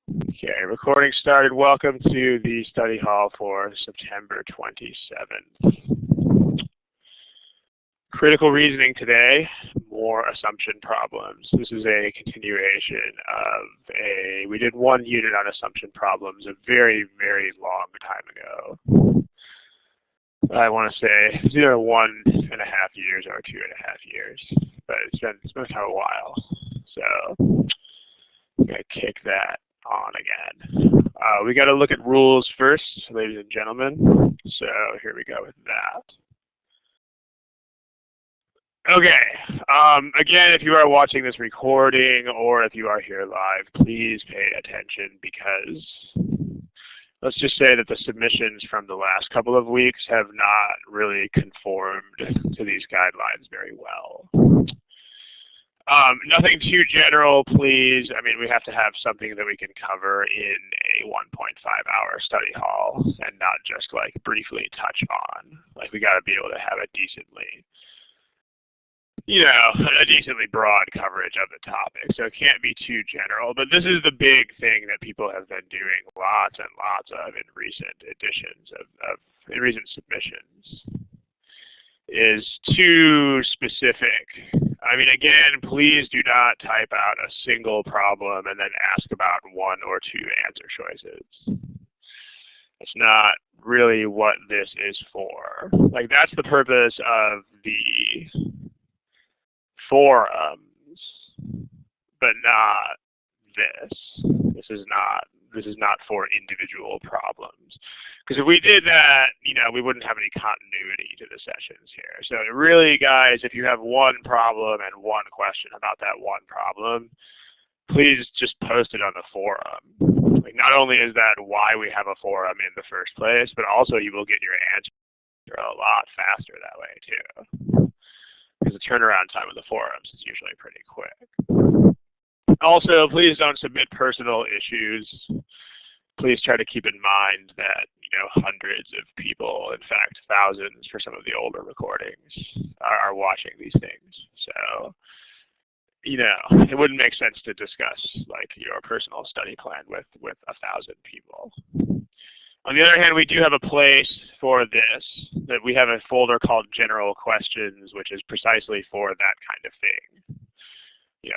Okay, recording started. Welcome to the study hall for September 27th. Critical reasoning today, more assumption problems. This is a continuation of we did one unit on assumption problems a very, very long time ago. I want to say it's either 1.5 years or 2.5 years, but it's been kind of a while. So I'm going to kick that on again. We got to look at rules first, ladies and gentlemen. So here we go with that. Okay. Again, if you are watching this recording or if you are here live, please pay attention because let's just say that the submissions from the last couple of weeks have not really conformed to these guidelines very well. Nothing too general, please. I mean, we have to have something that we can cover in a 1.5-hour study hall and not just like briefly touch on. Like we got to be able to have a decently broad coverage of the topic. So it can't be too general. But this is the big thing that people have been doing lots and lots of in recent editions in recent submissions is too specific. I mean, again, please do not type out a single problem and then ask about one or two answer choices. That's not really what this is for. Like, that's the purpose of the forums, but not this. This is not for individual problems. Because if we did that, we wouldn't have any continuity to the sessions here. So really, guys, if you have one problem and one question about that one problem, please just post it on the forum. Like, not only is that why we have a forum in the first place, but also you will get your answer a lot faster that way too. Because the turnaround time of the forums is usually pretty quick. Also, please don't submit personal issues. Please try to keep in mind that, hundreds of people, in fact, thousands for some of the older recordings are watching these things. So, it wouldn't make sense to discuss like your personal study plan with 1,000 people. On the other hand, we do have a place for this, that we have a folder called General Questions, which is precisely for that kind of thing.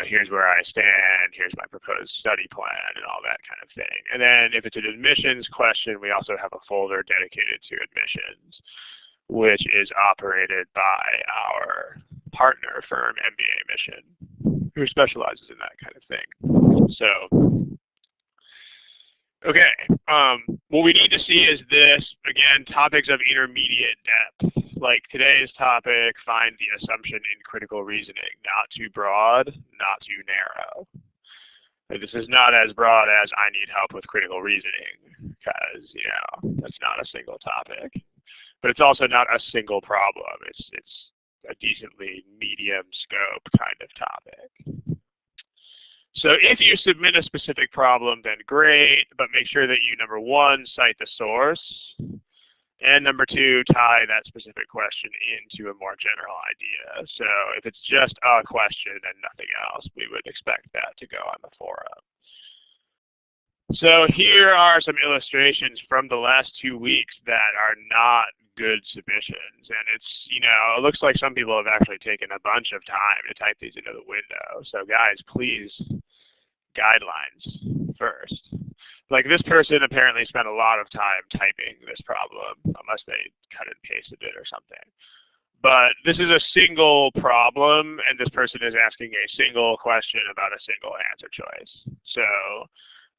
Here's where I stand, here's my proposed study plan, and all that kind of thing. And then if it's an admissions question, we also have a folder dedicated to admissions, which is operated by our partner firm, MBA Mission, who specializes in that kind of thing. So, okay, what we need to see is this, again, topics of intermediate depth. Like today's topic, find the assumption in critical reasoning. Not too broad, not too narrow. This is not as broad as I need help with critical reasoning, because, that's not a single topic. But it's also not a single problem. It's a decently medium scope kind of topic. So if you submit a specific problem, then great, but make sure that you, number one, cite the source, and number two, tie that specific question into a more general idea. So if it's just a question and nothing else, we would expect that to go on the forum. So here are some illustrations from the last 2 weeks that are not good submissions. And it's, it looks like some people have actually taken a bunch of time to type these into the window. So guys, please, guidelines first. Like this person apparently spent a lot of time typing this problem, unless they cut and pasted it or something. But this is a single problem, and this person is asking a single question about a single answer choice. So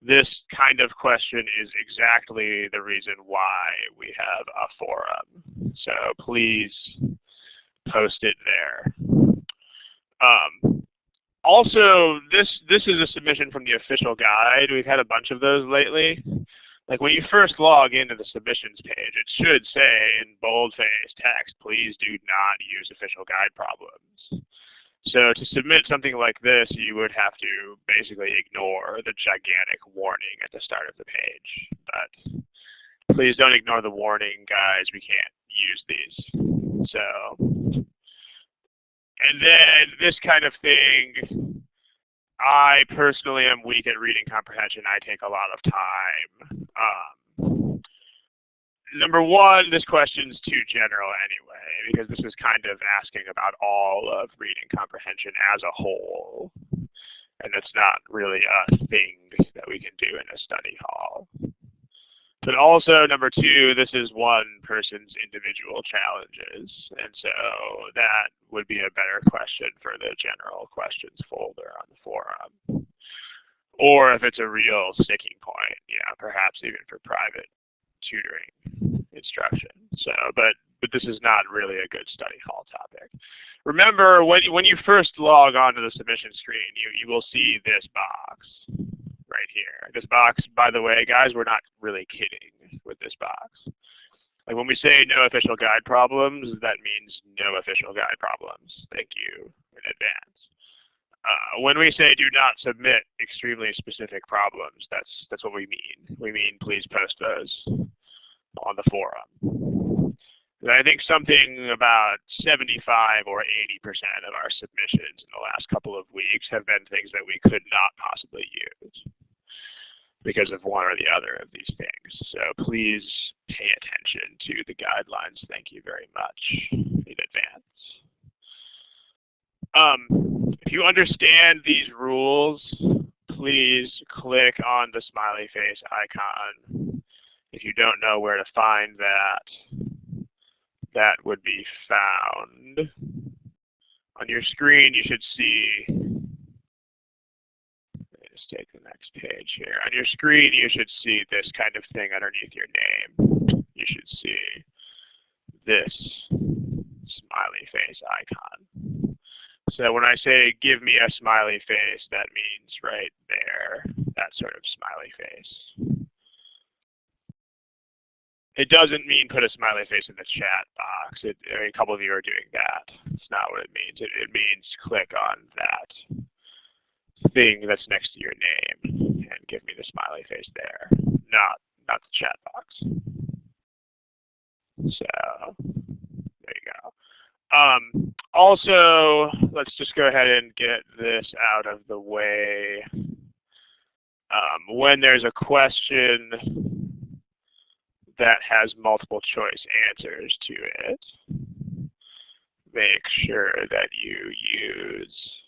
this kind of question is exactly the reason why we have a forum. So please post it there. Also, this is a submission from the official guide. We've had a bunch of those lately. Like when you first log into the submissions page, it should say in boldface text, please do not use official guide problems. So to submit something like this, you would have to basically ignore the gigantic warning at the start of the page. But please don't ignore the warning, guys. We can't use these. So, and then this kind of thing, I personally am weak at reading comprehension. I take a lot of time. Number one, this question's too general anyway, because this is kind of asking about all of reading comprehension as a whole. And it's not really a thing that we can do in a study hall. But also, number two, this is one person's individual challenges. And so that would be a better question for the general questions folder on the forum. Or if it's a real sticking point, yeah, perhaps even for private tutoring instruction. So, but this is not really a good study hall topic. Remember, when you first log onto the submission screen, you will see this box right here. This box, by the way, guys, we're not really kidding with this box. Like when we say no official guide problems, that means no official guide problems. Thank you in advance. When we say do not submit extremely specific problems, that's what we mean. We mean please post those on the forum. And I think something about 75 or 80% of our submissions in the last couple of weeks have been things that we could not possibly use because of one or the other of these things. So please pay attention to the guidelines. Thank you very much in advance. If you understand these rules, please click on the smiley face icon. If you don't know where to find that, that would be found on your screen. You should see, let's take the next page here. On your screen, you should see this kind of thing underneath your name. You should see this smiley face icon. So when I say give me a smiley face, that means right there, that sort of smiley face. It doesn't mean put a smiley face in the chat box. A couple of you are doing that. It's not what it means. It means click on that thing that's next to your name and give me the smiley face there, not the chat box. So there you go. Also, let's just go ahead and get this out of the way. When there's a question that has multiple choice answers to it, make sure that you use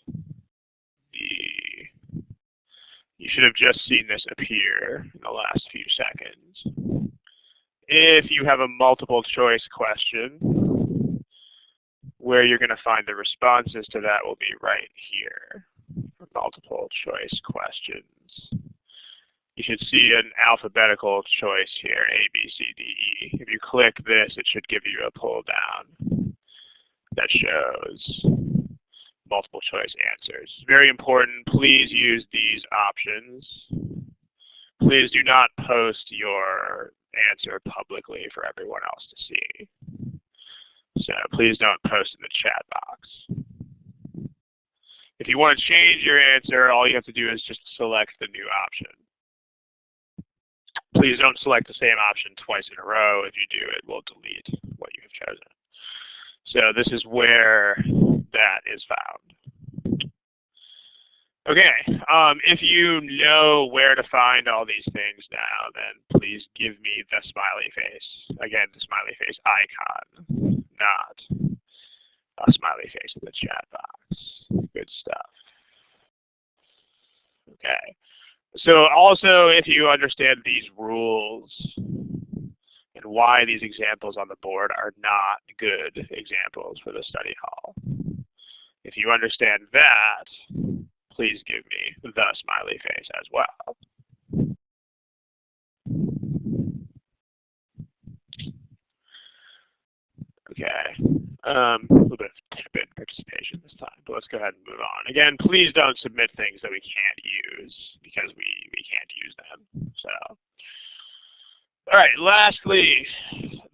you should have just seen this appear in the last few seconds. If you have a multiple choice question, where you're going to find the responses to that will be right here for multiple choice questions. You should see an alphabetical choice here, A, B, C, D, E. If you click this, it should give you a pull down that shows multiple choice answers. Very important, please use these options. Please do not post your answer publicly for everyone else to see. So please don't post in the chat box. If you want to change your answer, all you have to do is just select the new option. Please don't select the same option twice in a row. If you do, it will delete what you have chosen. So this is where that is found. Okay, if you know where to find all these things now, then please give me the smiley face. Again, the smiley face icon, not a smiley face in the chat box. Good stuff. Okay. So also, if you understand these rules and why these examples on the board are not good examples for the study hall, if you understand that, please give me the smiley face as well. Okay. A little bit of tepid participation this time, but let's go ahead and move on. Again, please don't submit things that we can't use because we can't use them. So, all right. Lastly,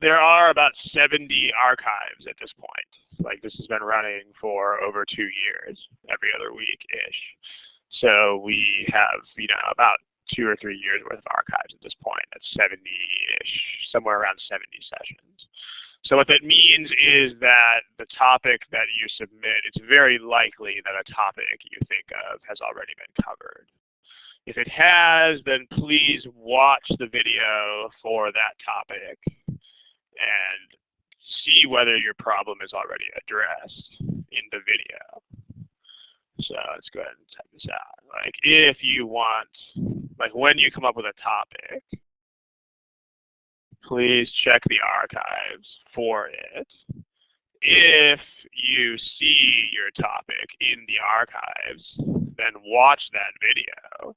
there are about 70 archives at this point. Like this has been running for over 2 years, every other week-ish. So we have, about 2 or 3 years worth of archives at this point. That's 70-ish, somewhere around 70 sessions. So what that means is that the topic that you submit, it's very likely that a topic you think of has already been covered. If it has, then please watch the video for that topic and see whether your problem is already addressed in the video. So let's go ahead and type this out. Like if you want, like when you come up with a topic, please check the archives for it. If you see your topic in the archives, then watch that video.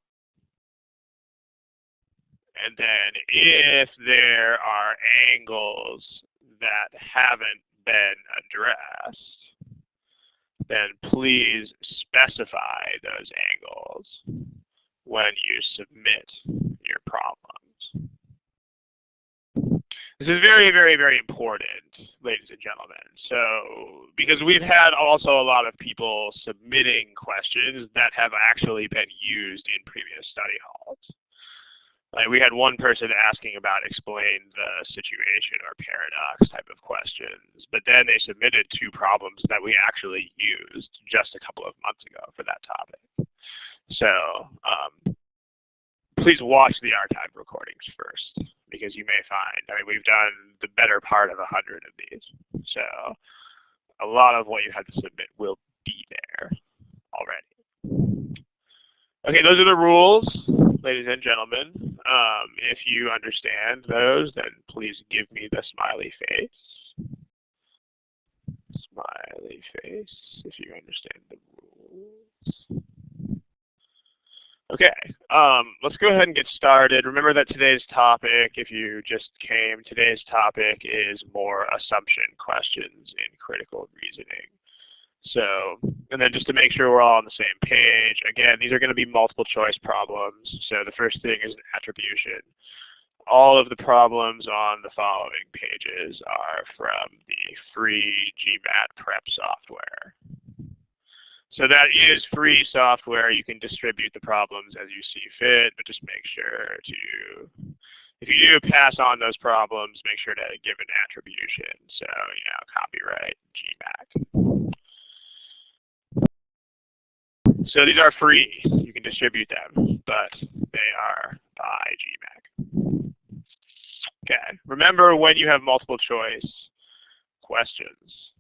And then if there are angles that haven't been addressed, then please specify those angles when you submit your problems. This is very, very, very important, ladies and gentlemen. So, because we've had also a lot of people submitting questions that have actually been used in previous study halls. Like we had one person asking about explain the situation or paradox type of questions, but then they submitted 2 problems that we actually used just a couple of months ago for that topic. So please watch the archive recordings first, because you may find, I mean, we've done the better part of 100 of these. So a lot of what you have to submit will be there already. Okay, those are the rules, ladies and gentlemen. If you understand those, then please give me the smiley face. Smiley face, if you understand the rules. Okay, let's go ahead and get started. Remember that today's topic, if you just came, today's topic is more assumption questions in critical reasoning. So, and then just to make sure we're all on the same page, again, these are going to be multiple choice problems. So the first thing is an attribution. All of the problems on the following pages are from the free GMATprep software. So that is free software. You can distribute the problems as you see fit, but just make sure to, if you do pass on those problems, make sure to give an attribution. So, you know, copyright GMAT. So these are free. You can distribute them, but they are by GMAT. Okay. Remember, when you have multiple choice questions,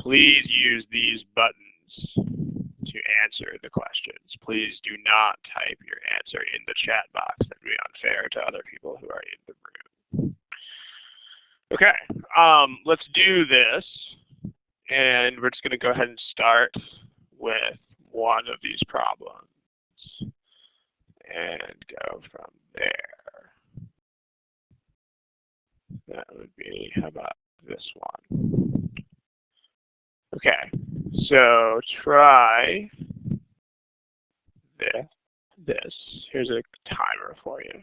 please use these buttons to answer the questions. Please do not type your answer in the chat box. That would be unfair to other people who are in the room. Okay. Let's do this. And we're just going to go ahead and start with one of these problems and go from there. That would be, how about this one? Okay, so try this. Here's a timer for you.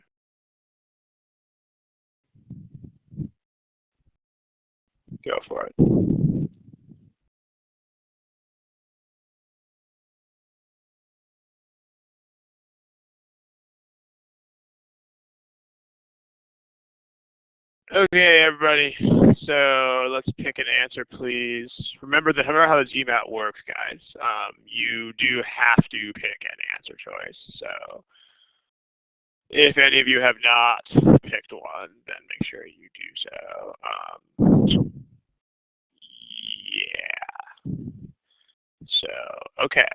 Go for it. Okay, everybody. So let's pick an answer, please. Remember how the GMAT works, guys. You do have to pick an answer choice. So if any of you have not picked one, then make sure you do so. Yeah. So, okay.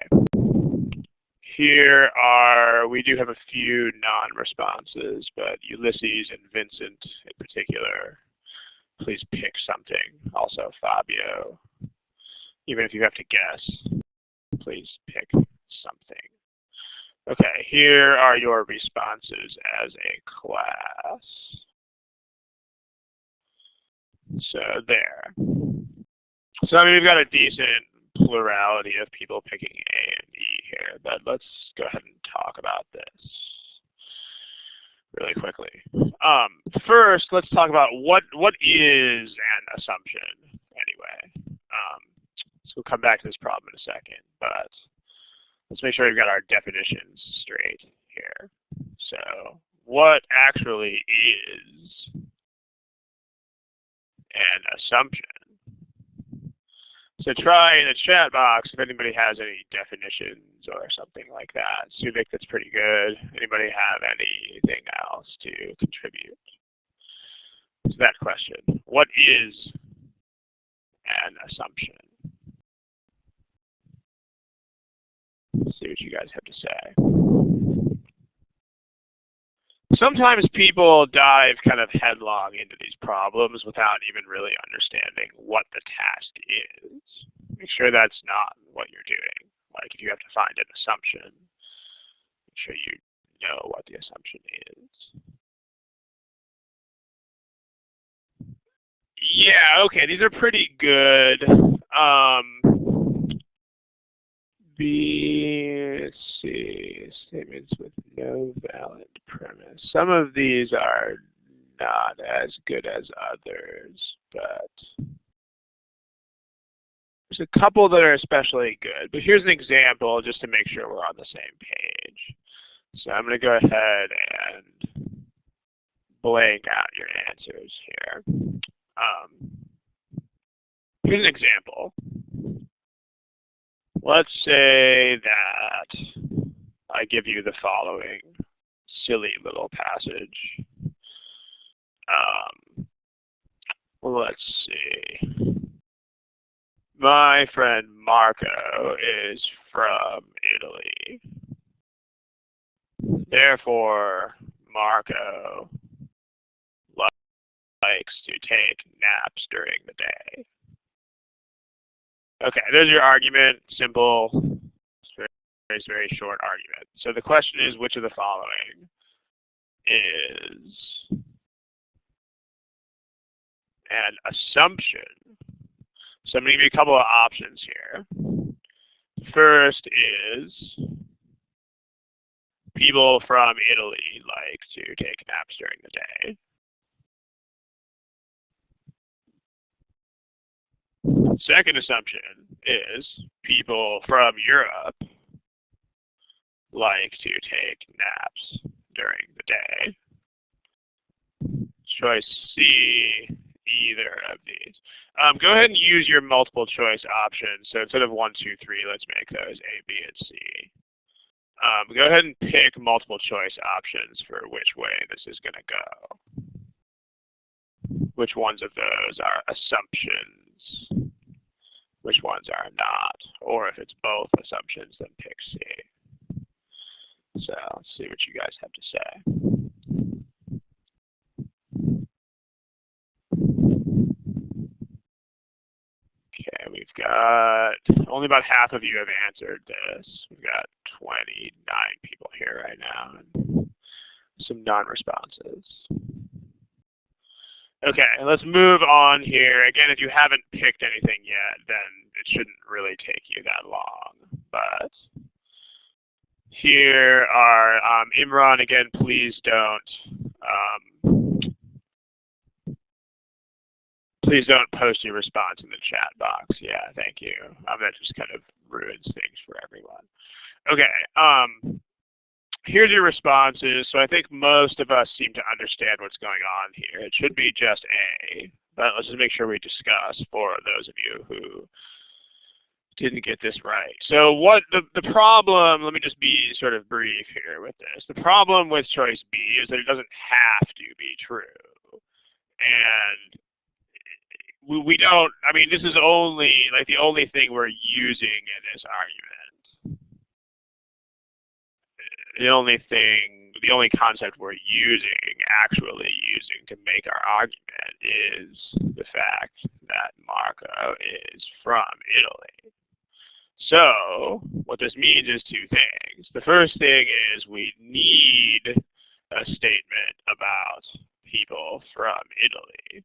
Here are, we do have a few non-responses, but Ulysses and Vincent in particular, please pick something. Also Fabio, even if you have to guess, please pick something. Okay, here are your responses as a class. So there. So I mean, we've got a decent plurality of people picking A and E here, but let's go ahead and talk about this really quickly. First, let's talk about what is an assumption anyway. So we'll come back to this problem in a second, but let's make sure we've got our definitions straight here. So what actually is an assumption. So try in the chat box if anybody has any definitions or something like that. Suvik, that's pretty good. Anybody have anything else to contribute to that question? What is an assumption? Let's see what you guys have to say. Sometimes people dive kind of headlong into these problems without even really understanding what the task is. Make sure that's not what you're doing. Like if you have to find an assumption, make sure you know what the assumption is. Yeah, okay, these are pretty good. Let's see, statements with no valid premise. Some of these are not as good as others, but there's a couple that are especially good. But here's an example just to make sure we're on the same page. So I'm going to go ahead and blank out your answers here. Here's an example. Let's say that I give you the following silly little passage. Let's see. My friend Marco is from Italy. Therefore, Marco likes to take naps during the day. Okay, there's your argument. Simple, very short argument. So the question is, which of the following is an assumption? So I'm going to give you a couple of options here. First is people from Italy like to take naps during the day. Second assumption is people from Europe like to take naps during the day. Choice C, either of these. Go ahead and use your multiple choice options. So instead of 1, 2, 3, let's make those A, B, and C. Go ahead and pick multiple choice options for which way this is going to go. Which ones of those are assumptions? Which ones are not? Or if it's both assumptions, then pick C. So let's see what you guys have to say. Okay, we've got, only about half of you have answered this. We've got 29 people here right now, and some non-responses. Okay, let's move on here. Again, if you haven't picked anything yet, then it shouldn't really take you that long. But here are, Imran, again, please don't post your response in the chat box. Yeah, thank you. That just kind of ruins things for everyone. Okay, here's your responses. So I think most of us seem to understand what's going on here. It should be just A, but let's just make sure we discuss for those of you who didn't get this right. So what the problem, let me just be sort of brief here with this. The problem with choice B is that it doesn't have to be true. And we don't, I mean, this is only, like, the only thing we're using in this argument. The only concept we're actually using to make our argument is the fact that Marco is from Italy. So what this means is two things. The first thing is we need a statement about people from Italy.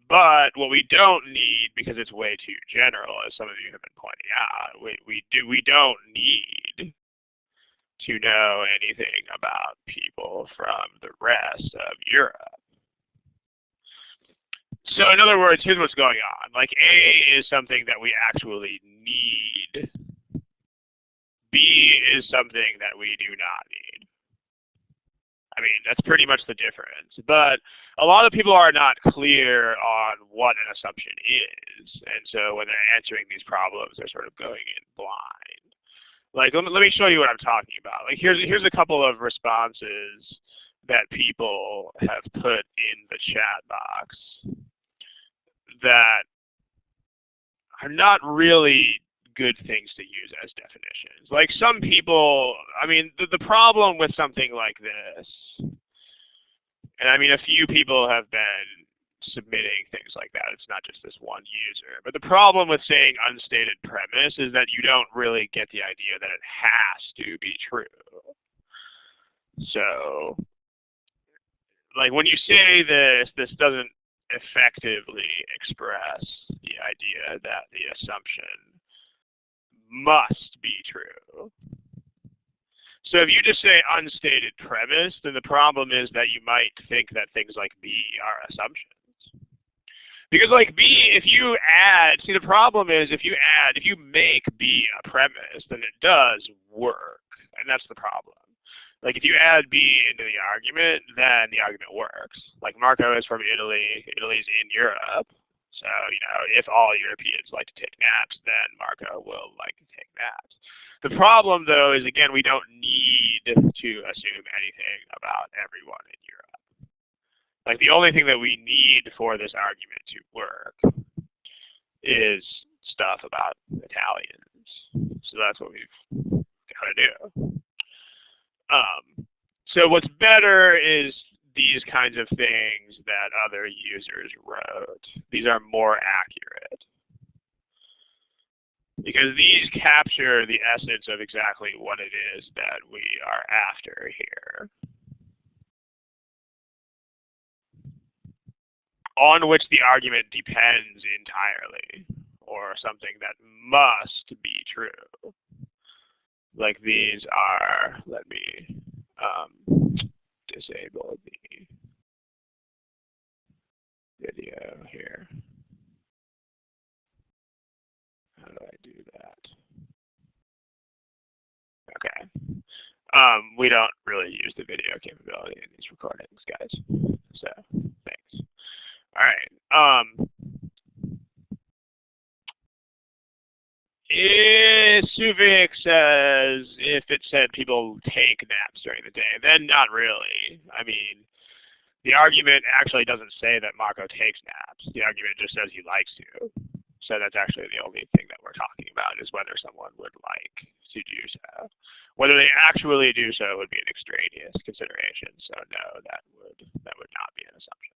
But what we don't need, because it's way too general, as some of you have been pointing out, we don't need to know anything about people from the rest of Europe. So in other words, here's what's going on. Like, A is something that we actually need. B is something that we do not need. I mean, that's pretty much the difference. But a lot of people are not clear on what an assumption is. And so when they're answering these problems, they're sort of going in blind. Like, let me show you what I'm talking about. Like, here's a couple of responses that people have put in the chat box that are not really good things to use as definitions. Like, some people, I mean, the problem with something like this, and I mean, a few people have been submitting things like that. It's not just this one user. But the problem with saying unstated premise is that you don't really get the idea that it has to be true. So, like, when you say this doesn't effectively express the idea that the assumption must be true. So if you just say unstated premise, then the problem is that you might think that things like B are assumptions. Because like B, if you add, see the problem is if you make B a premise, then it does work. And that's the problem. Like if you add B into the argument, then the argument works. Like Marco is from Italy, Italy's in Europe. So, you know, if all Europeans like to take naps, then Marco will like to take naps. The problem though is again, we don't need to assume anything about everyone in Europe. Like the only thing that we need for this argument to work is stuff about Italians. So that's what we've got to do. So what's better is these kinds of things that other users wrote. These are more accurate. Because these capture the essence of exactly what it is that we are after here. On which the argument depends entirely, or something that must be true. Like these are, let me disable the video here. How do I do that? Okay. We don't really use the video capability in these recordings, guys. So, thanks. All right. Suvik says if it said people take naps during the day, then not really. I mean, the argument actually doesn't say that Marco takes naps. The argument just says he likes to. So that's actually the only thing that we're talking about is whether someone would like to do so. Whether they actually do so would be an extraneous consideration. So no, that would not be an assumption.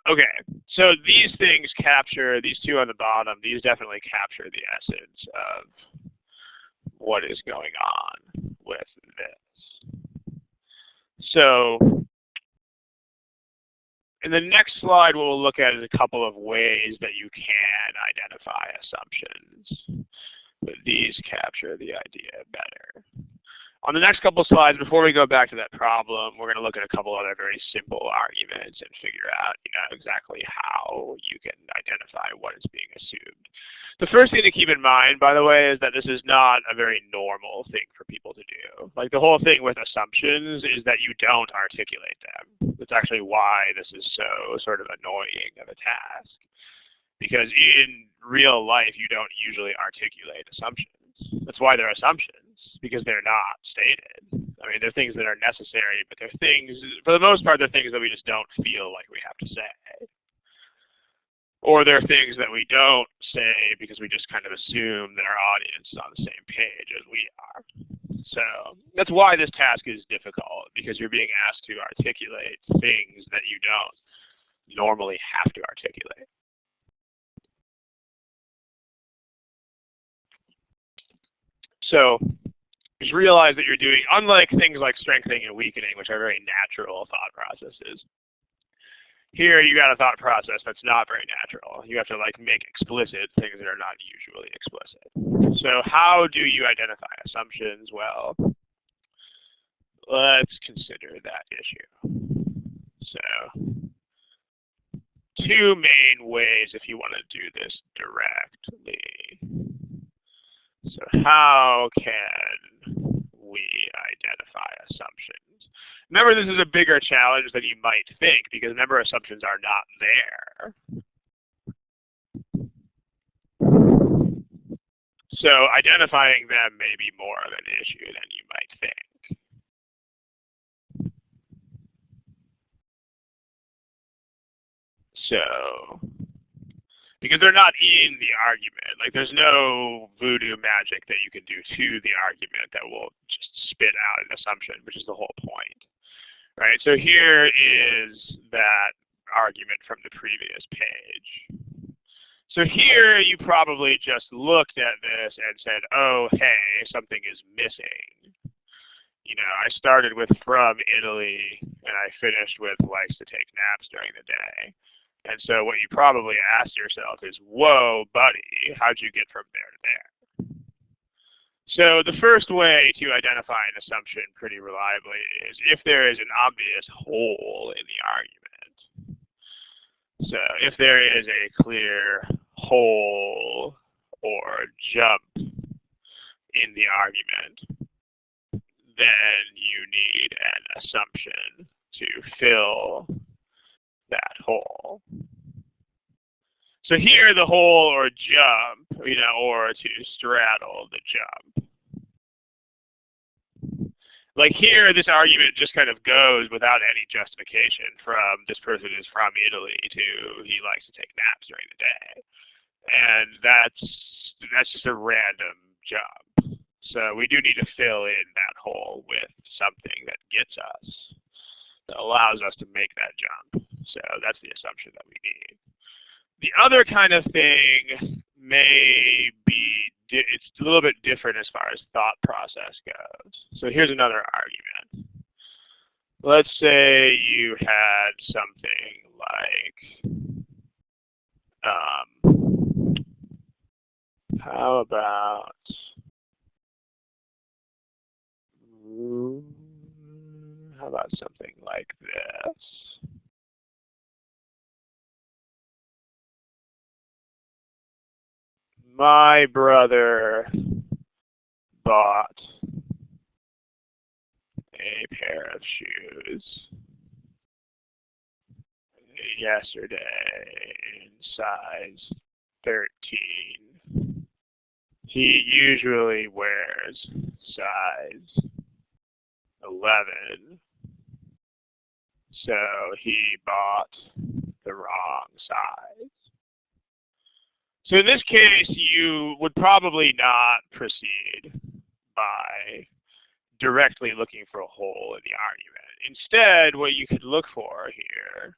Okay, so these things capture, these two on the bottom, these definitely capture the essence of what is going on with this. So in the next slide, what we'll look at is a couple of ways that you can identify assumptions. But these capture the idea better. On the next couple of slides, before we go back to that problem, we're going to look at a couple other very simple arguments and figure out, exactly how you can identify what is being assumed. The first thing to keep in mind, by the way, is that this is not a very normal thing for people to do. Like the whole thing with assumptions is that you don't articulate them. That's actually why this is so sort of annoying of a task. Because in real life, you don't usually articulate assumptions. That's why they're assumptions, because they're not stated. I mean, they're things that are necessary, but they're things, for the most part, they're things that we just don't feel like we have to say. Or they're things that we don't say because we just kind of assume that our audience is on the same page as we are. So that's why this task is difficult, because you're being asked to articulate things that you don't normally have to articulate. So just realize that you're doing, unlike things like strengthening and weakening, which are very natural thought processes, here you got a thought process that's not very natural. You have to make explicit things that are not usually explicit. So how do you identify assumptions? Well, let's consider that issue. So two main ways if you want to do this directly. So how can we identify assumptions? Remember, this is a bigger challenge than you might think because remember, assumptions are not there. So identifying them may be more of an issue than you might think. So, because they're not in the argument. Like there's no voodoo magic that you can do to the argument that will just spit out an assumption, which is the whole point. Right? So here is that argument from the previous page. So here you probably just looked at this and said, oh, hey, something is missing. You know, I started with from Italy and I finished with likes to take naps during the day. And so what you probably asked yourself is, whoa, buddy, how'd you get from there to there? So the first way to identify an assumption pretty reliably is if there is an obvious hole in the argument. So if there is a clear hole or jump in the argument, then you need an assumption to fill that hole. So here the hole or jump, you know, or to straddle the jump. Like here, this argument just kind of goes without any justification from this person is from Italy to he likes to take naps during the day. And that's just a random jump. So we do need to fill in that hole with something that gets us, that allows us to make that jump. So that's the assumption that we need. The other kind of thing may be, it's a little bit different as far as thought process goes. So here's another argument. Let's say you had something like, how about, something like this? My brother bought a pair of shoes yesterday in size 13. He usually wears size 11. So he bought the wrong size. So in this case, you would probably not proceed by directly looking for a hole in the argument. Instead, what you could look for here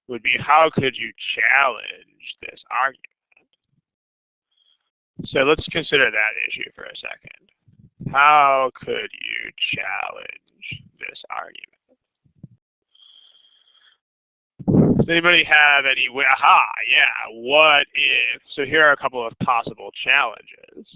would be how could you challenge this argument? So let's consider that issue for a second. How could you challenge this argument? Does anybody have any, aha, yeah, what if, so here are a couple of possible challenges.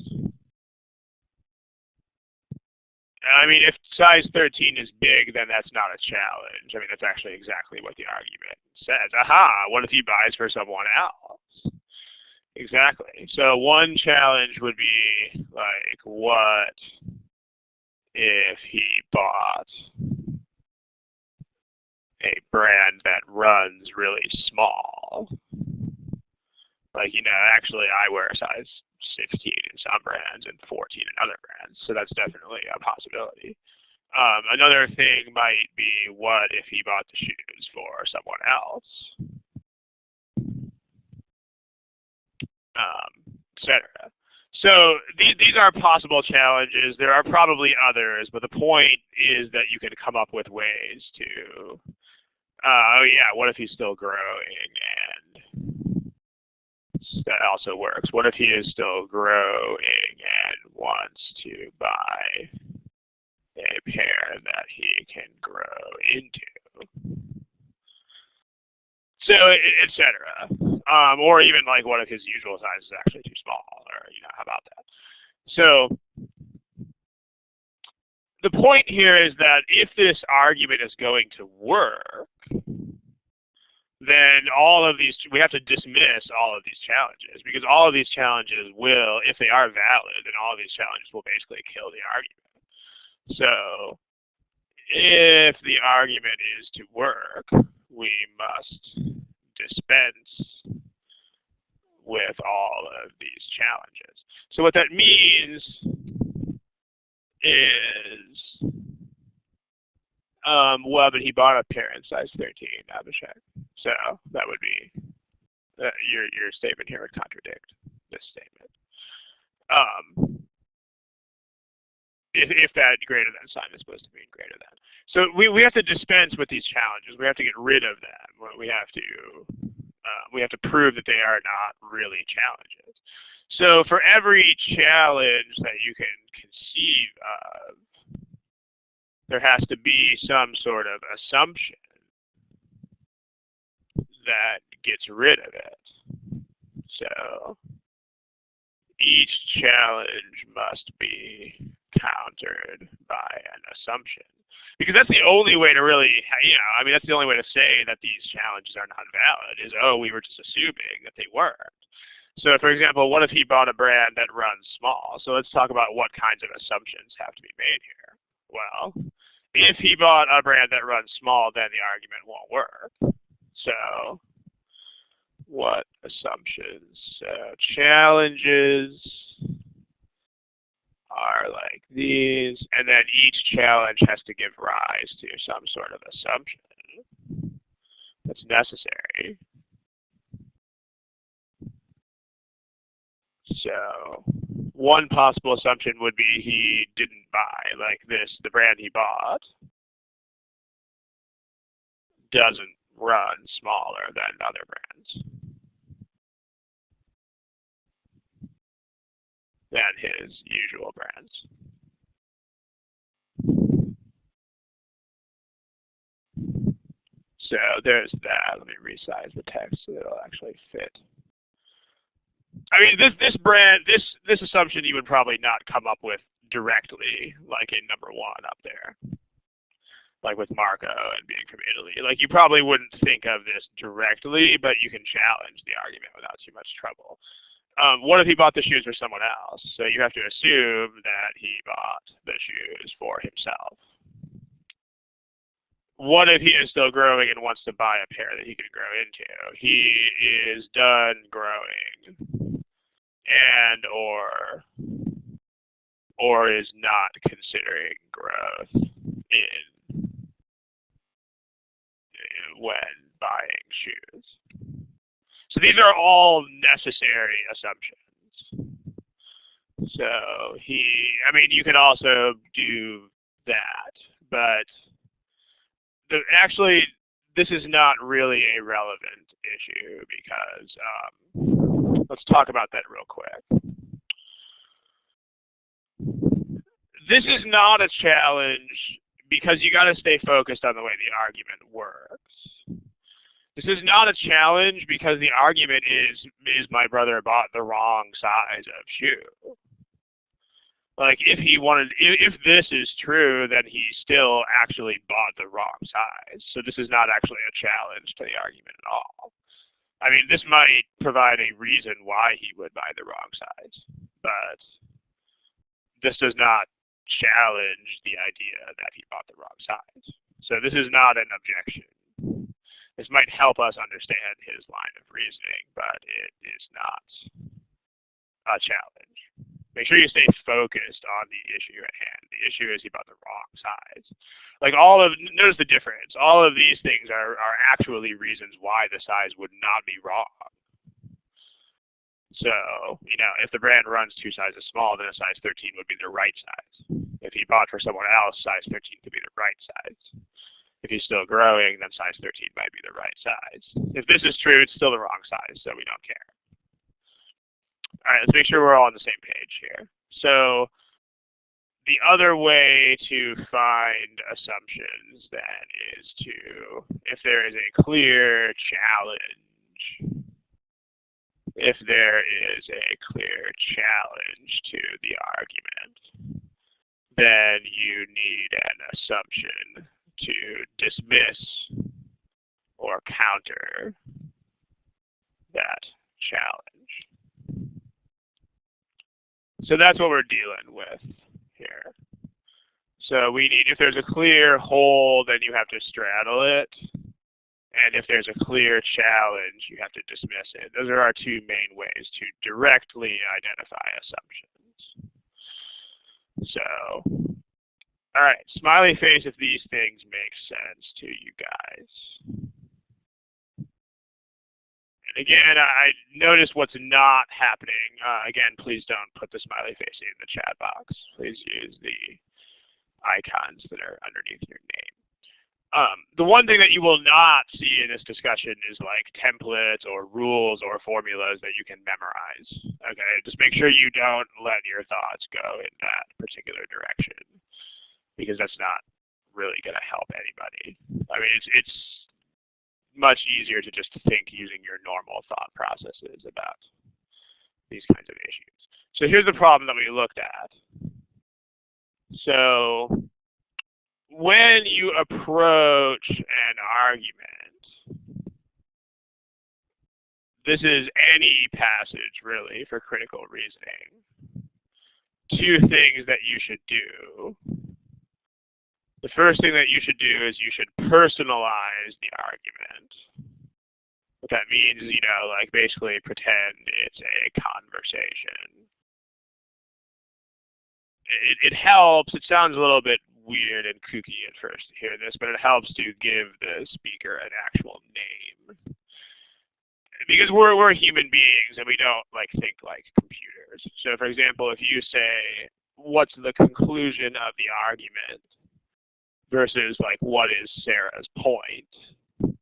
I mean, if size 13 is big, then that's not a challenge. I mean, that's actually exactly what the argument says. Aha, what if he buys for someone else? Exactly. So one challenge would be like, what if he bought a brand that runs really small? Like, you know, actually I wear a size 16 in some brands and 14 in other brands. So that's definitely a possibility. Another thing might be, what if he bought the shoes for someone else? Etc. So these are possible challenges. There are probably others, but the point is that you can come up with ways to, oh yeah, what if he's still growing? And that also works. What if he is still growing and wants to buy a pair that he can grow into? So, etc. Or even like, what if his usual size is actually too small? Or, you know, how about that? So the point here is that if this argument is going to work, then all of these, we have to dismiss all of these challenges, because all of these challenges will, if they are valid, then all of these challenges will basically kill the argument. So if the argument is to work, we must dispense with all of these challenges. So what that means is, well, but he bought a pair in size 13, Abhishek. So that would be, your statement here would contradict this statement. If that greater than sign is supposed to mean greater than. So we have to dispense with these challenges. We have to get rid of them. We have to prove that they are not really challenges. So for every challenge that you can conceive of, there has to be some sort of assumption that gets rid of it. So each challenge must be countered by an assumption. Because that's the only way to really, that's the only way to say that these challenges are not valid is, oh, we were just assuming that they weren't. So for example, what if he bought a brand that runs small? So let's talk about what kinds of assumptions have to be made here. Well, if he bought a brand that runs small, then the argument won't work. So what assumptions? So challenges are like these, and then each challenge has to give rise to some sort of assumption that's necessary. So one possible assumption would be he didn't buy, like this, the brand he bought doesn't run smaller than other brands than his usual brands. So there's that. Let me resize the text so it'll actually fit. I mean, this assumption you would probably not come up with directly, like in number 1 up there, like with Marco and being from Italy. Like you probably wouldn't think of this directly, but you can challenge the argument without too much trouble. What if he bought the shoes for someone else? So you have to assume that he bought the shoes for himself. What if he is still growing and wants to buy a pair that he can grow into? He is done growing and or is not considering growth when buying shoes. So these are all necessary assumptions. So you could also do that, but actually this is not really a relevant issue because let's talk about that real quick. This is not a challenge because you got to stay focused on the way the argument works. This is not a challenge because the argument is my brother bought the wrong size of shoe. Like if this is true, then he still actually bought the wrong size. So this is not actually a challenge to the argument at all. I mean, this might provide a reason why he would buy the wrong size, but this does not challenge the idea that he bought the wrong size. So this is not an objection. This might help us understand his line of reasoning, but it is not a challenge. Make sure you stay focused on the issue at hand. The issue is he bought the wrong size. Like notice the difference. All of these things are actually reasons why the size would not be wrong. So, if the brand runs 2 sizes small, then a size 13 would be the right size. If he bought for someone else, size 13 could be the right size. If he's still growing, then size 13 might be the right size. If this is true, it's still the wrong size, so we don't care. All right, let's make sure we're all on the same page here. So the other way to find assumptions then is if there is a clear challenge, to the argument, then you need an assumption to dismiss or counter that challenge. So that's what we're dealing with here. So we need, if there's a clear hole, then you have to straddle it. And if there's a clear challenge, you have to dismiss it. Those are our two main ways to directly identify assumptions. So, all right, smiley face if these things make sense to you guys. And again, I notice what's not happening. Again, please don't put the smiley face in the chat box. Please use the icons that are underneath your name. The one thing that you will not see in this discussion is like templates or rules or formulas that you can memorize. Okay, just make sure you don't let your thoughts go in that particular direction, because that's not really going to help anybody. I mean, it's much easier to just think using your normal thought processes about these kinds of issues. So here's the problem that we looked at. So when you approach an argument, this is any passage really for critical reasoning, two things that you should do. The first thing that you should do is you should personalize the argument. What that means is, like basically pretend it's a conversation. It helps. It sounds a little bit weird and kooky at first to hear this, but it helps to give the speaker an actual name. Because we're human beings and we don't think like computers. So for example, if you say, what's the conclusion of the argument versus like, what is Sarah's point?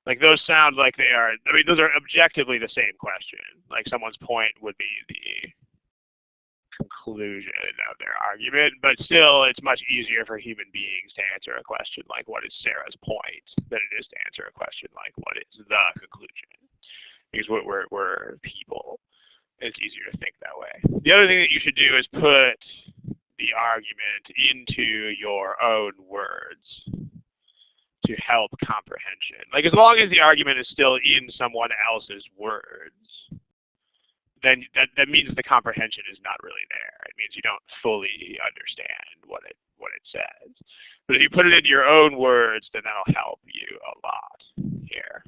Like those sound like they are, I mean, those are objectively the same question. Like someone's point would be the conclusion of their argument, but still it's much easier for human beings to answer a question like what is Sarah's point than it is to answer a question like what is the conclusion, because we're people. It's easier to think that way. The other thing that you should do is put the argument into your own words to help comprehension. Like as long as the argument is still in someone else's words, then that means the comprehension is not really there. It means you don't fully understand what it says. But if you put it into your own words, then that'll help you a lot here.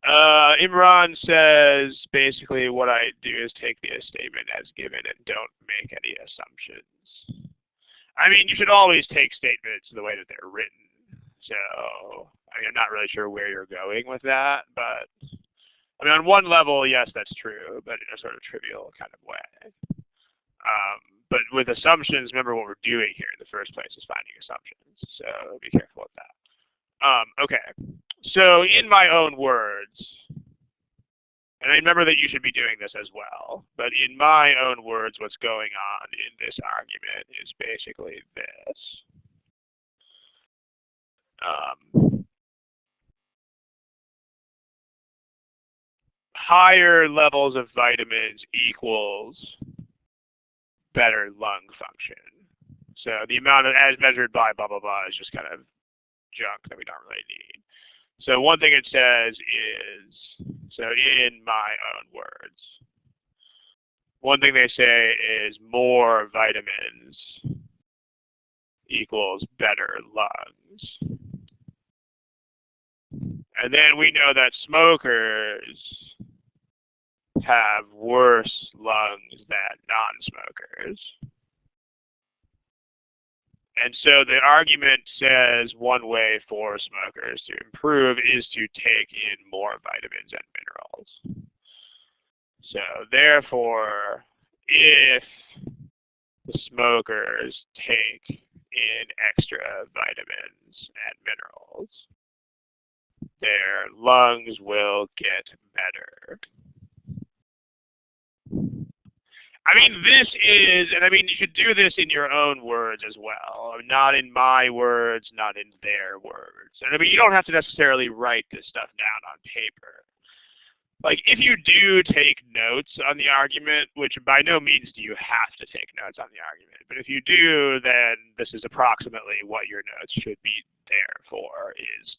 Imran says, basically what I do is take the statement as given and don't make any assumptions. I mean, you should always take statements the way that they're written. So, I mean, I'm not really sure where you're going with that, but I mean, on one level, yes, that's true, but in a sort of trivial kind of way. But with assumptions, remember what we're doing here in the first place is finding assumptions. So be careful with that. Okay, so in my own words, and I remember that you should be doing this as well, but in my own words, what's going on in this argument is basically this. Higher levels of vitamins equals better lung function. So the amount of, as measured by blah, blah, blah, is just kind of junk that we don't really need. So one thing it says is, so in my own words, one thing they say is more vitamins equals better lungs. And then we know that smokers have worse lungs than non-smokers. And so the argument says one way for smokers to improve is to take in more vitamins and minerals. So therefore, if the smokers take in extra vitamins and minerals, their lungs will get better. I mean, this is, and I mean, you should do this in your own words as well. Not in my words, not in their words. And I mean, you don't have to necessarily write this stuff down on paper. Like, if you do take notes on the argument, which by no means do you have to take notes on the argument, but if you do, then this is approximately what your notes should be there for, is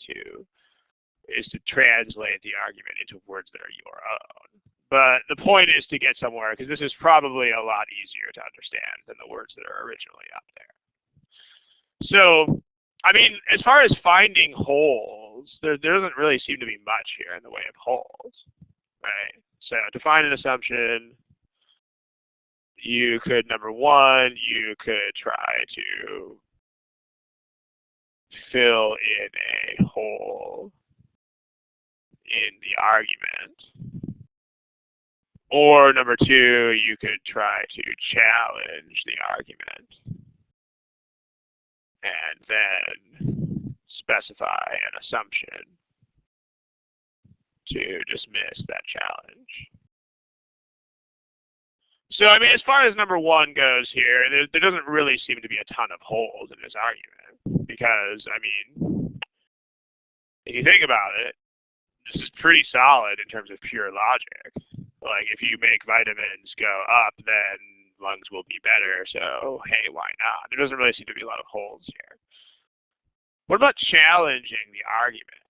to translate the argument into words that are your own. But the point is to get somewhere, because this is probably a lot easier to understand than the words that are originally up there. So, I mean, as far as finding holes, there doesn't really seem to be much here in the way of holes, right? So to find an assumption, you could, number one, you could try to fill in a hole in the argument. Or number two, you could try to challenge the argument and then specify an assumption to dismiss that challenge. So, I mean, as far as number one goes here, there doesn't really seem to be a ton of holes in this argument because, I mean, if you think about it, this is pretty solid in terms of pure logic. Like, if you make vitamins go up, then lungs will be better, so hey, why not? There doesn't really seem to be a lot of holes here. What about challenging the argument?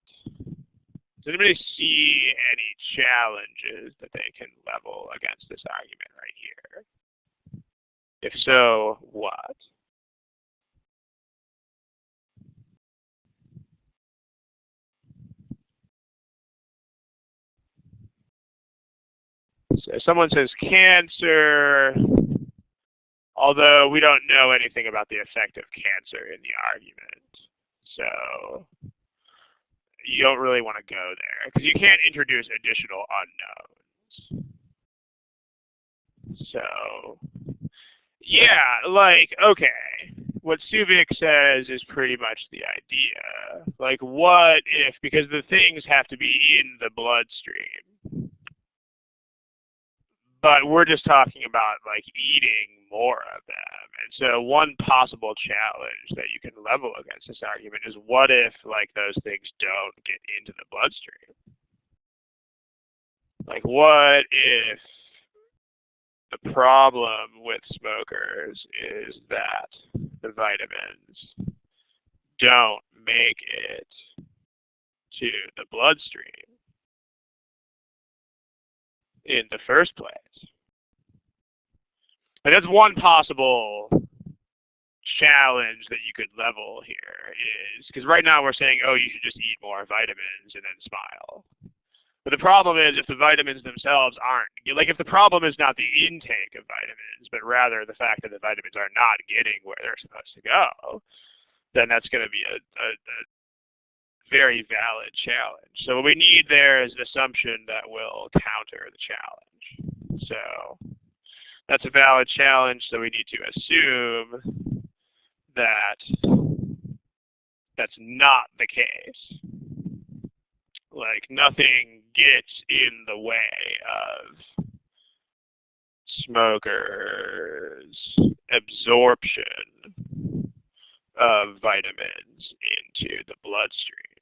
Does anybody see any challenges that they can level against this argument right here? If so, what? So someone says cancer, although we don't know anything about the effect of cancer in the argument. So you don't really want to go there because you can't introduce additional unknowns. So yeah, like, okay, what Suvik says is pretty much the idea. Like, what if, because the things have to be in the bloodstream, but we're just talking about like eating more of them. And so one possible challenge that you can level against this argument is what if like those things don't get into the bloodstream? Like, what if the problem with smokers is that the vitamins don't make it to the bloodstream in the first place? And that's one possible challenge that you could level here is, because right now we're saying, oh, you should just eat more vitamins and then smile. But the problem is if the vitamins themselves aren't, like if the problem is not the intake of vitamins, but rather the fact that the vitamins are not getting where they're supposed to go, then that's going to be a very valid challenge. So what we need there is an assumption that will counter the challenge. So that's a valid challenge, so we need to assume that that's not the case. Like, nothing gets in the way of smokers' absorption of vitamins into the bloodstream.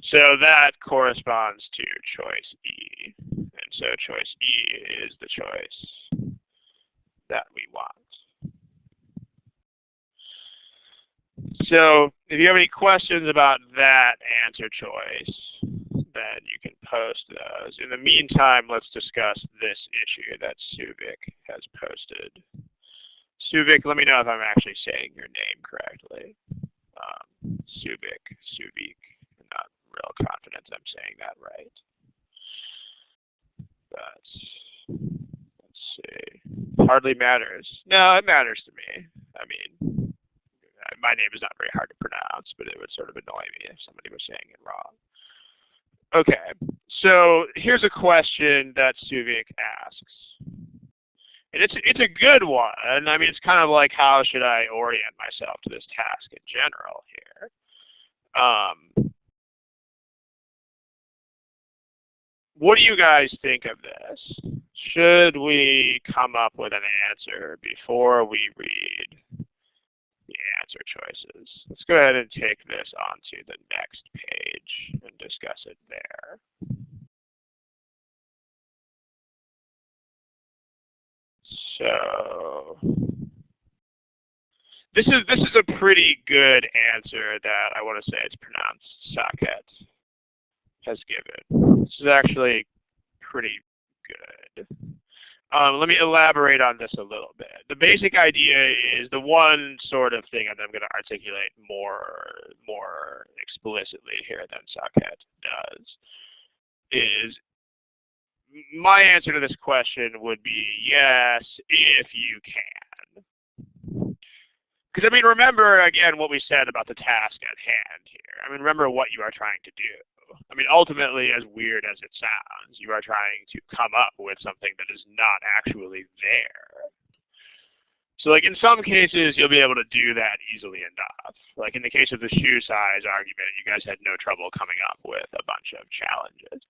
So that corresponds to choice E. And so choice E is the choice that we want. So if you have any questions about that answer choice, then you can post those. In the meantime, let's discuss this issue that Suvik has posted. Suvik, let me know if I'm actually saying your name correctly. Suvik. I'm not real confident I'm saying that right. But let's see. Hardly matters. No, it matters to me. I mean, my name is not very hard to pronounce, but it would sort of annoy me if somebody was saying it wrong. Okay, so here's a question that Suvik asks. And it's a good one. I mean, it's kind of like, how should I orient myself to this task in general here? What do you guys think of this? Should we come up with an answer before we read the answer choices? Let's go ahead and take this onto the next page and discuss it there. So this is a pretty good answer that I want to say it's pronounced Saket. has given. This is actually pretty good. Let me elaborate on this a little bit. The basic idea is the one sort of thing that I'm going to articulate more explicitly here than Saket does is my answer to this question would be yes, if you can. Because, I mean, remember, again, what we said about the task at hand here. I mean, remember what you are trying to do. I mean, ultimately, as weird as it sounds, you are trying to come up with something that is not actually there. So, like, in some cases, you'll be able to do that easily enough. Like, in the case of the shoe size argument, you guys had no trouble coming up with a bunch of challenges.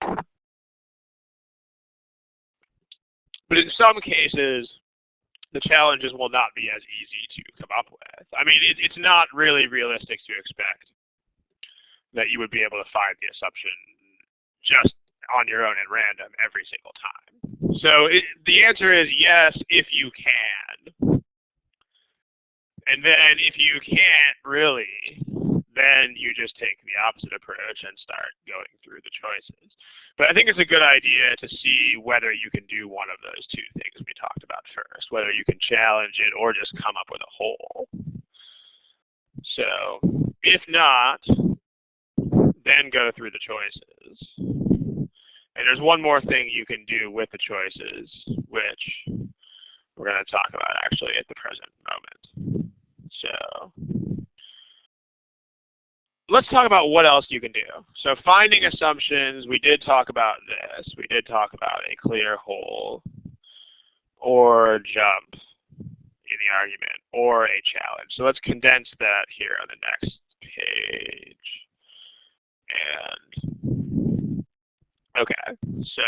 But in some cases, the challenges will not be as easy to come up with. I mean, it's not really realistic to expect that you would be able to find the assumption just on your own at random every single time. So the answer is yes, if you can. And then if you can't really, then you just take the opposite approach and start going through the choices. But I think it's a good idea to see whether you can do one of those two things we talked about first, whether you can challenge it or just come up with a whole. So if not, then go through the choices. And there's one more thing you can do with the choices, which we're going to talk about actually at the present moment. So let's talk about what else you can do. So finding assumptions, we did talk about this. We did talk about a clear whole or jump in the argument or a challenge. So let's condense that here on the next page. And okay, so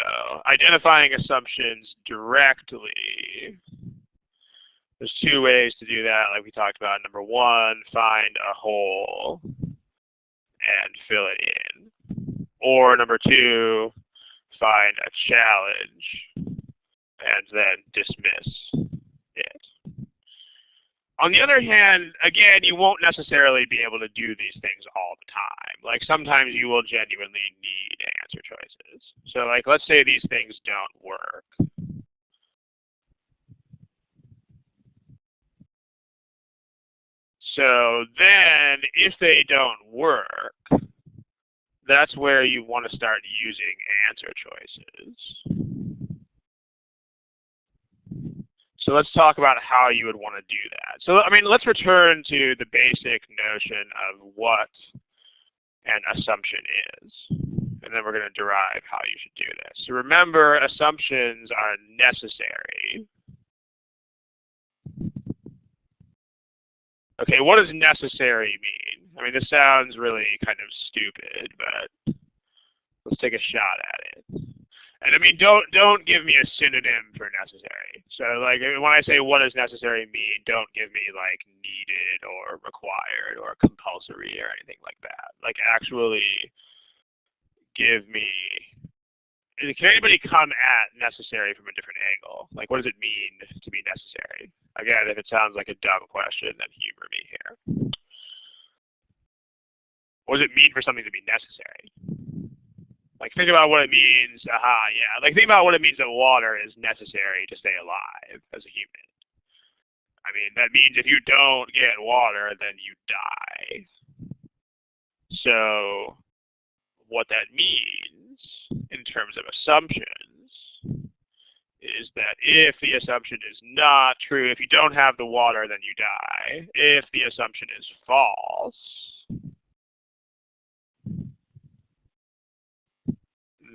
identifying assumptions directly. There's two ways to do that, like we talked about. Number one, find a whole and fill it in. Or number two, find a challenge and then dismiss it. On the other hand, again, you won't necessarily be able to do these things all the time. Like sometimes you will genuinely need answer choices. So like let's say these things don't work. So then if they don't work, that's where you want to start using answer choices. So let's talk about how you would want to do that. So, I mean, let's return to the basic notion of what an assumption is. And then we're going to derive how you should do this. So remember, assumptions are necessary. Okay, what does necessary mean? I mean, this sounds really kind of stupid, but let's take a shot at it. And I mean, don't give me a synonym for necessary. So like when I say what does necessary mean, don't give me like needed or required or compulsory or anything like that. Like actually give me, can anybody come at necessary from a different angle? Like what does it mean to be necessary? Again, if it sounds like a dumb question, then humor me here. What does it mean for something to be necessary? Like, think about what it means. Aha, yeah. Like, think about what it means that water is necessary to stay alive as a human. I mean, that means if you don't get water, then you die. So, what that means in terms of assumptions is that if the assumption is not true, if you don't have the water, then you die. If the assumption is false,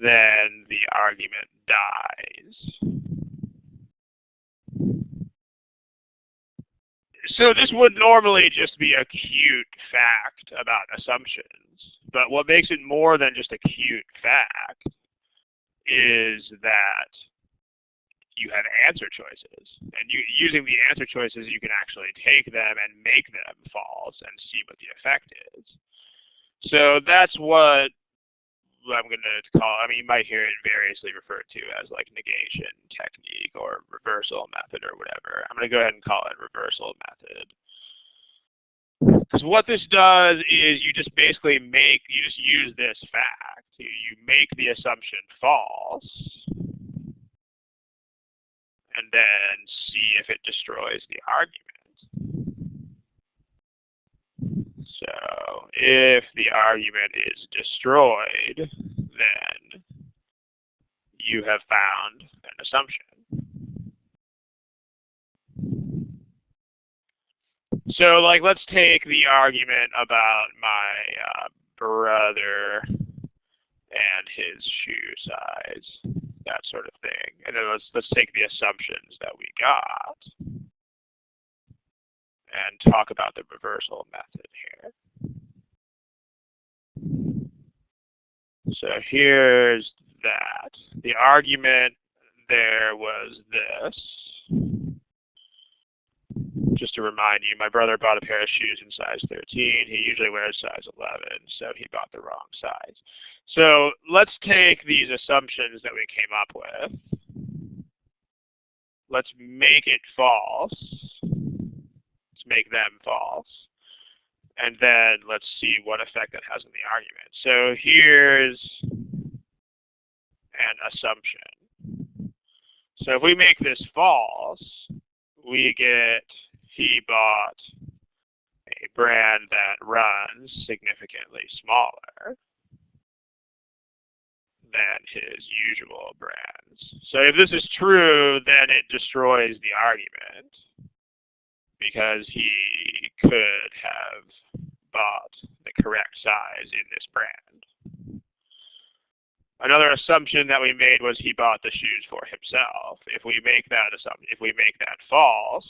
then the argument dies. So this would normally just be a cute fact about assumptions. But what makes it more than just a cute fact is that you have answer choices. And using the answer choices, you can actually take them and make them false and see what the effect is. So that's what I'm going to call, I mean, you might hear it variously referred to as like negation technique or reversal method or whatever. I'm going to go ahead and call it reversal method. Because what this does is you just basically you just use this fact. You make the assumption false, and then see if it destroys the argument. So if the argument is destroyed, then you have found an assumption. So, like, let's take the argument about my brother and his shoe size, that sort of thing. And then let's take the assumptions that we got and talk about the reversal method here. So here's that. The argument there was this. Just to remind you, my brother bought a pair of shoes in size 13. He usually wears size 11, so he bought the wrong size. So let's take these assumptions that we came up with. Let's make it false. Let's make them false. And then let's see what effect that has on the argument. So here's an assumption. So if we make this false, we get he bought a brand that runs significantly smaller than his usual brands. So if this is true, then it destroys the argument because he could have bought the correct size in this brand. Another assumption that we made was he bought the shoes for himself. If we make that assumption, if we make that false,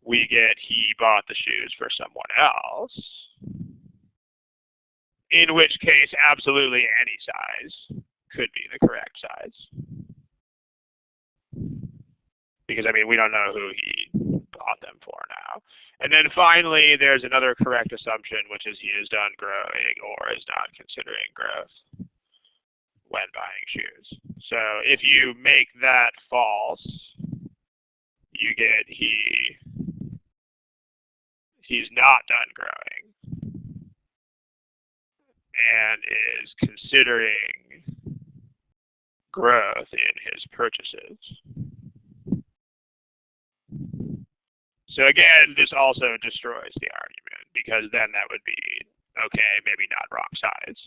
we get he bought the shoes for someone else. In which case, absolutely any size could be the correct size. Because, I mean, we don't know who he bought them for now. And then finally, there's another correct assumption, which is he is done growing or is not considering growth when buying shoes. So if you make that false, you get he's not done growing and is considering growth in his purchases. So again, this also destroys the argument because then that would be, okay, maybe not wrong size.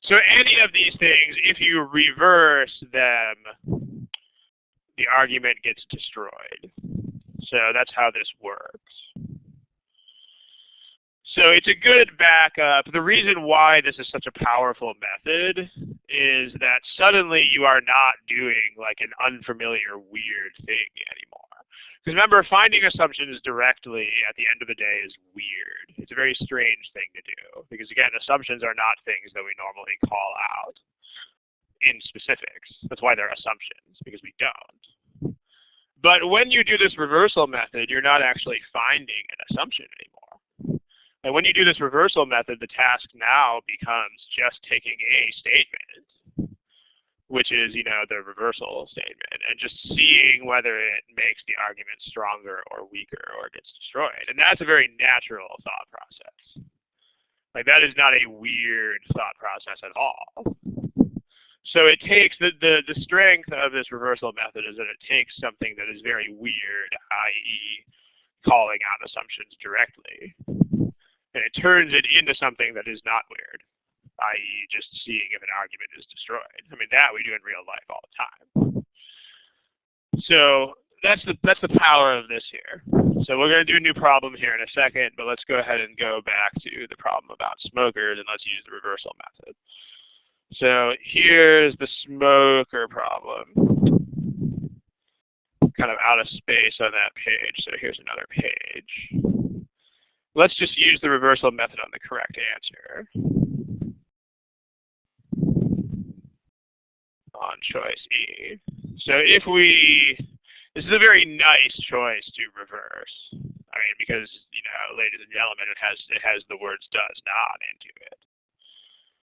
So any of these things, if you reverse them, the argument gets destroyed. So that's how this works. So it's a good backup. The reason why this is such a powerful method is that suddenly you are not doing like an unfamiliar, weird thing anymore. Because remember, finding assumptions directly at the end of the day is weird. It's a very strange thing to do. Because again, assumptions are not things that we normally call out in specifics. That's why they're assumptions, because we don't. But when you do this reversal method, you're not actually finding an assumption anymore. And when you do this reversal method, the task now becomes just taking a statement, which is, you know, the reversal statement, and just seeing whether it makes the argument stronger or weaker or gets destroyed. And that's a very natural thought process. Like, that is not a weird thought process at all. So it takes the strength of this reversal method is that it takes something that is very weird, i.e. calling out assumptions directly, and it turns it into something that is not weird, i.e. just seeing if an argument is destroyed. I mean, that we do in real life all the time. So that's the power of this here. So we're going to do a new problem here in a second, but let's go ahead and go back to the problem about smokers, and let's use the reversal method. So here's the smoker problem, kind of out of space on that page. So here's another page. Let's just use the reversal method on the correct answer on choice E. So this is a very nice choice to reverse. I mean, because, you know, ladies and gentlemen, it has the words does not into it.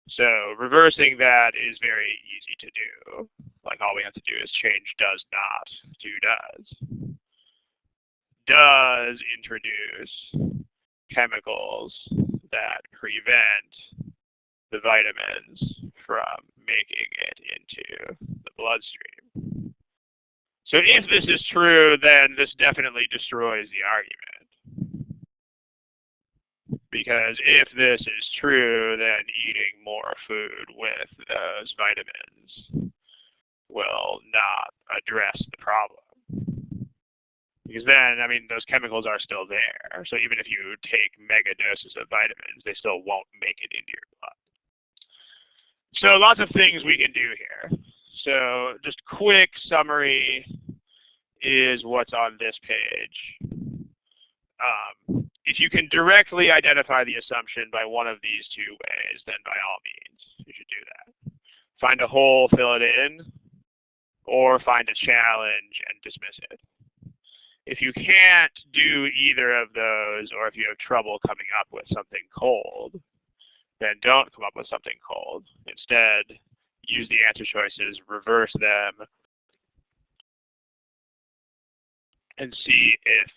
So reversing that is very easy to do. Like, all we have to do is change does not to does. does introduce chemicals that prevent the vitamins from making it into the bloodstream. So if this is true, then this definitely destroys the argument. Because if this is true, then eating more food with those vitamins will not address the problem. Because then, I mean, those chemicals are still there. So even if you take mega doses of vitamins, they still won't make it into your blood. So lots of things we can do here. So just quick summary is what's on this page. If you can directly identify the assumption by one of these two ways, then by all means, you should do that. Find a hole, fill it in, or find a challenge and dismiss it. If you can't do either of those, or if you have trouble coming up with something cold, then don't come up with something cold. Instead, use the answer choices, reverse them, and see if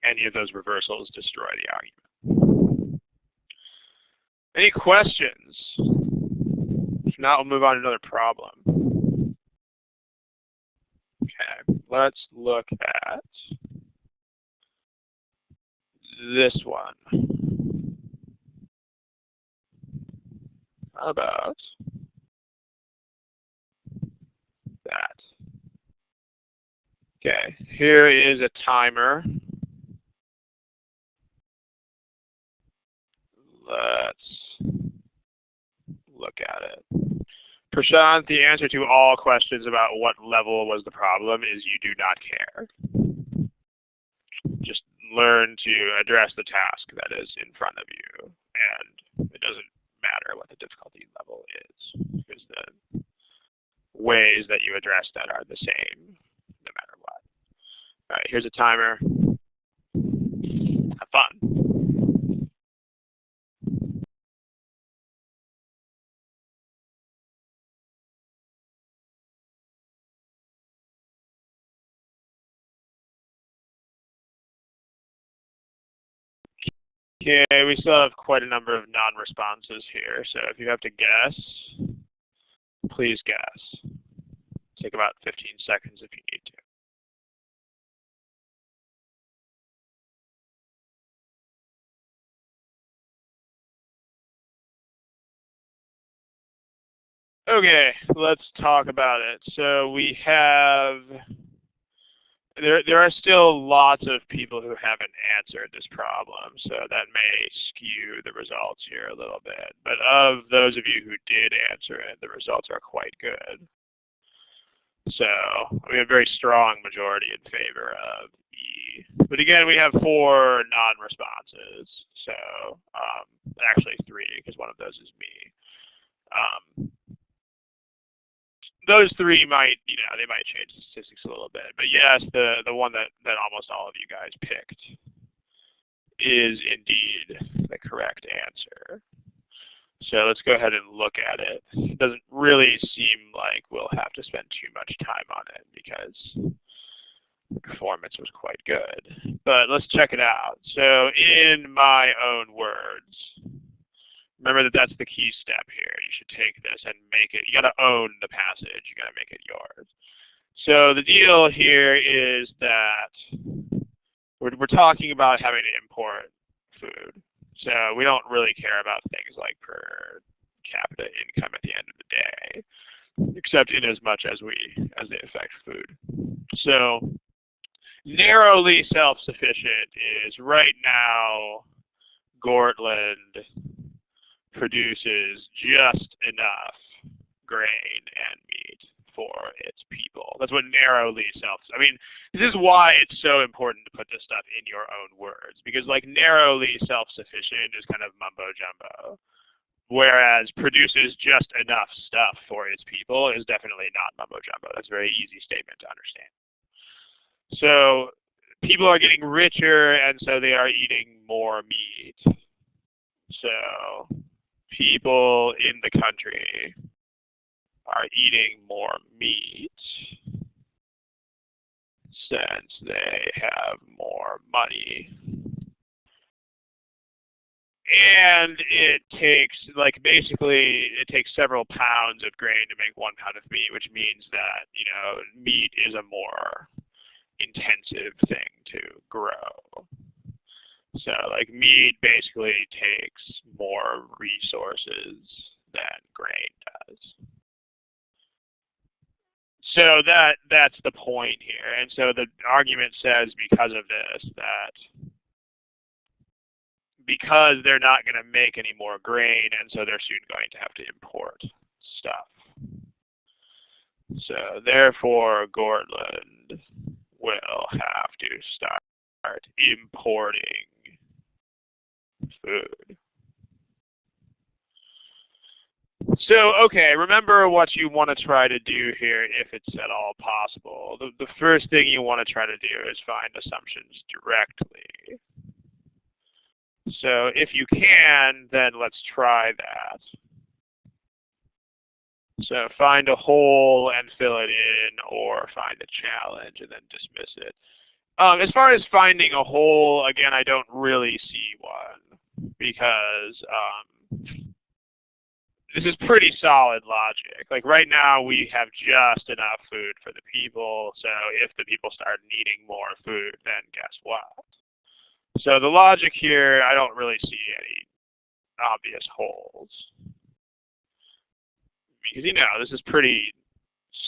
any of those reversals destroy the argument. Any questions? If not, we'll move on to another problem. Okay, let's look at this one. How about that? Okay, here is a timer. Let's look at it. Prashant, the answer to all questions about what level was the problem is you do not care. Just learn to address the task that is in front of you, and it doesn't matter what the difficulty level is, because the ways that you address that are the same no matter what. All right, here's a timer. Have fun. Okay, we still have quite a number of non-responses here, so if you have to guess, please guess. Take about 15 seconds if you need to. Okay, let's talk about it. So we have, there are still lots of people who haven't answered this problem, so that may skew the results here a little bit. But of those of you who did answer it, the results are quite good. So we have a very strong majority in favor of E. But again, we have 4 non-responses. So actually 3, because one of those is me. Those 3 might, they might change the statistics a little bit. But yes, the one that almost all of you guys picked is indeed the correct answer. So let's go ahead and look at it. It doesn't really seem like we'll have to spend too much time on it because the performance was quite good. But let's check it out. So in my own words, remember that that's the key step here. You should take this and make it, you got to own the passage. You got to make it yours. So the deal here is that we're talking about having to import food. So we don't really care about things like per capita income at the end of the day, except in as much as they affect food. So narrowly self-sufficient is right now Gortland produces just enough grain and meat for its people. That's what narrowly I mean, this is why it's so important to put this stuff in your own words, because like narrowly self-sufficient is kind of mumbo jumbo, whereas produces just enough stuff for its people is definitely not mumbo jumbo. That's a very easy statement to understand. So people are getting richer, and so they are eating more meat. So people in the country are eating more meat. since they have more money. And it takes, like, basically, it takes several pounds of grain to make 1 pound of meat, which means that, you know, meat is a more intensive thing to grow. So, like, meat basically takes more resources than grain does. So that's the point here. And so the argument says, because of this, that because they're not going to make any more grain, and so they're soon going to have to import stuff. So therefore, Gordland will have to start importing food. So, okay, remember what you want to try to do here if it's at all possible. The first thing you want to try to do is find assumptions directly. So if you can, then let's try that. So find a hole and fill it in, or find a challenge and then dismiss it. As far as finding a hole, again, I don't really see one, because this is pretty solid logic. Like right now, we have just enough food for the people, so if the people start needing more food, then guess what? So the logic here, I don't really see any obvious holes. Because, you know, this is pretty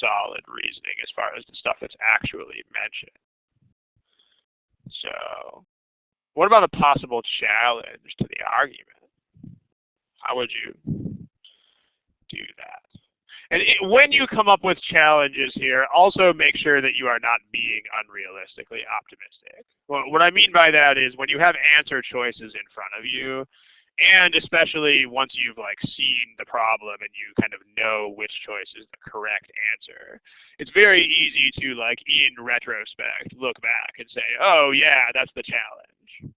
solid reasoning as far as the stuff that's actually mentioned. So what about a possible challenge to the argument? How would you do that? And when you come up with challenges here, also make sure that you are not being unrealistically optimistic. Well, what I mean by that is when you have answer choices in front of you, and especially once you've like seen the problem and you kind of know which choice is the correct answer, it's very easy to, like, in retrospect, look back and say, oh yeah, that's the challenge.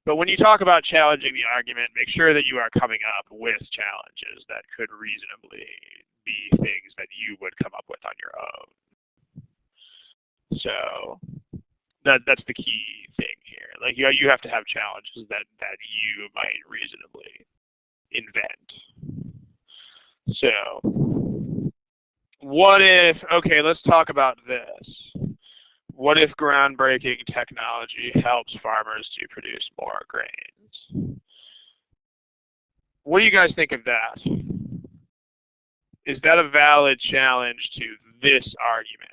But when you talk about challenging the argument, make sure that you are coming up with challenges that could reasonably be things that you would come up with on your own. So that's the key thing here. Like you have to have challenges that you might reasonably invent. So what if, okay, let's talk about this. What if groundbreaking technology helps farmers to produce more grains? What do you guys think of that? Is that a valid challenge to this argument?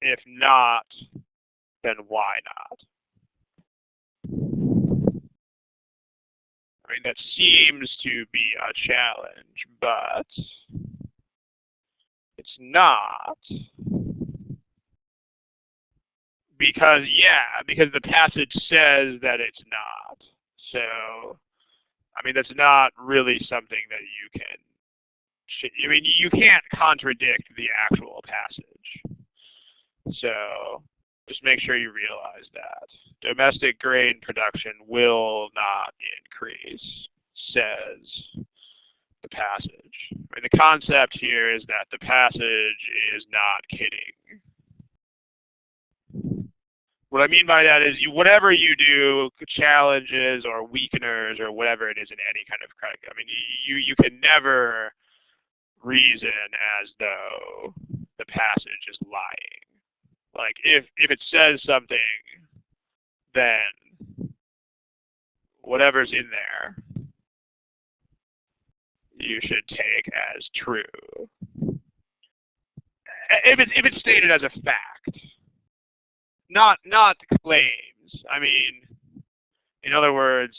If not, then why not? I mean, that seems to be a challenge, but it's not. Because, yeah, because the passage says that it's not. So, I mean, that's not really something that you can, I mean, you can't contradict the actual passage. So, just make sure you realize that. Domestic grain production will not increase, says the passage. I mean, the concept here is that the passage is not kidding. What I mean by that is whatever you do, challenges or weakeners or whatever it is in any kind of credit, I mean, you can never reason as though the passage is lying. Like, if it says something, then whatever's in there, you should take as true. If it's stated as a fact, not claims. I mean, in other words,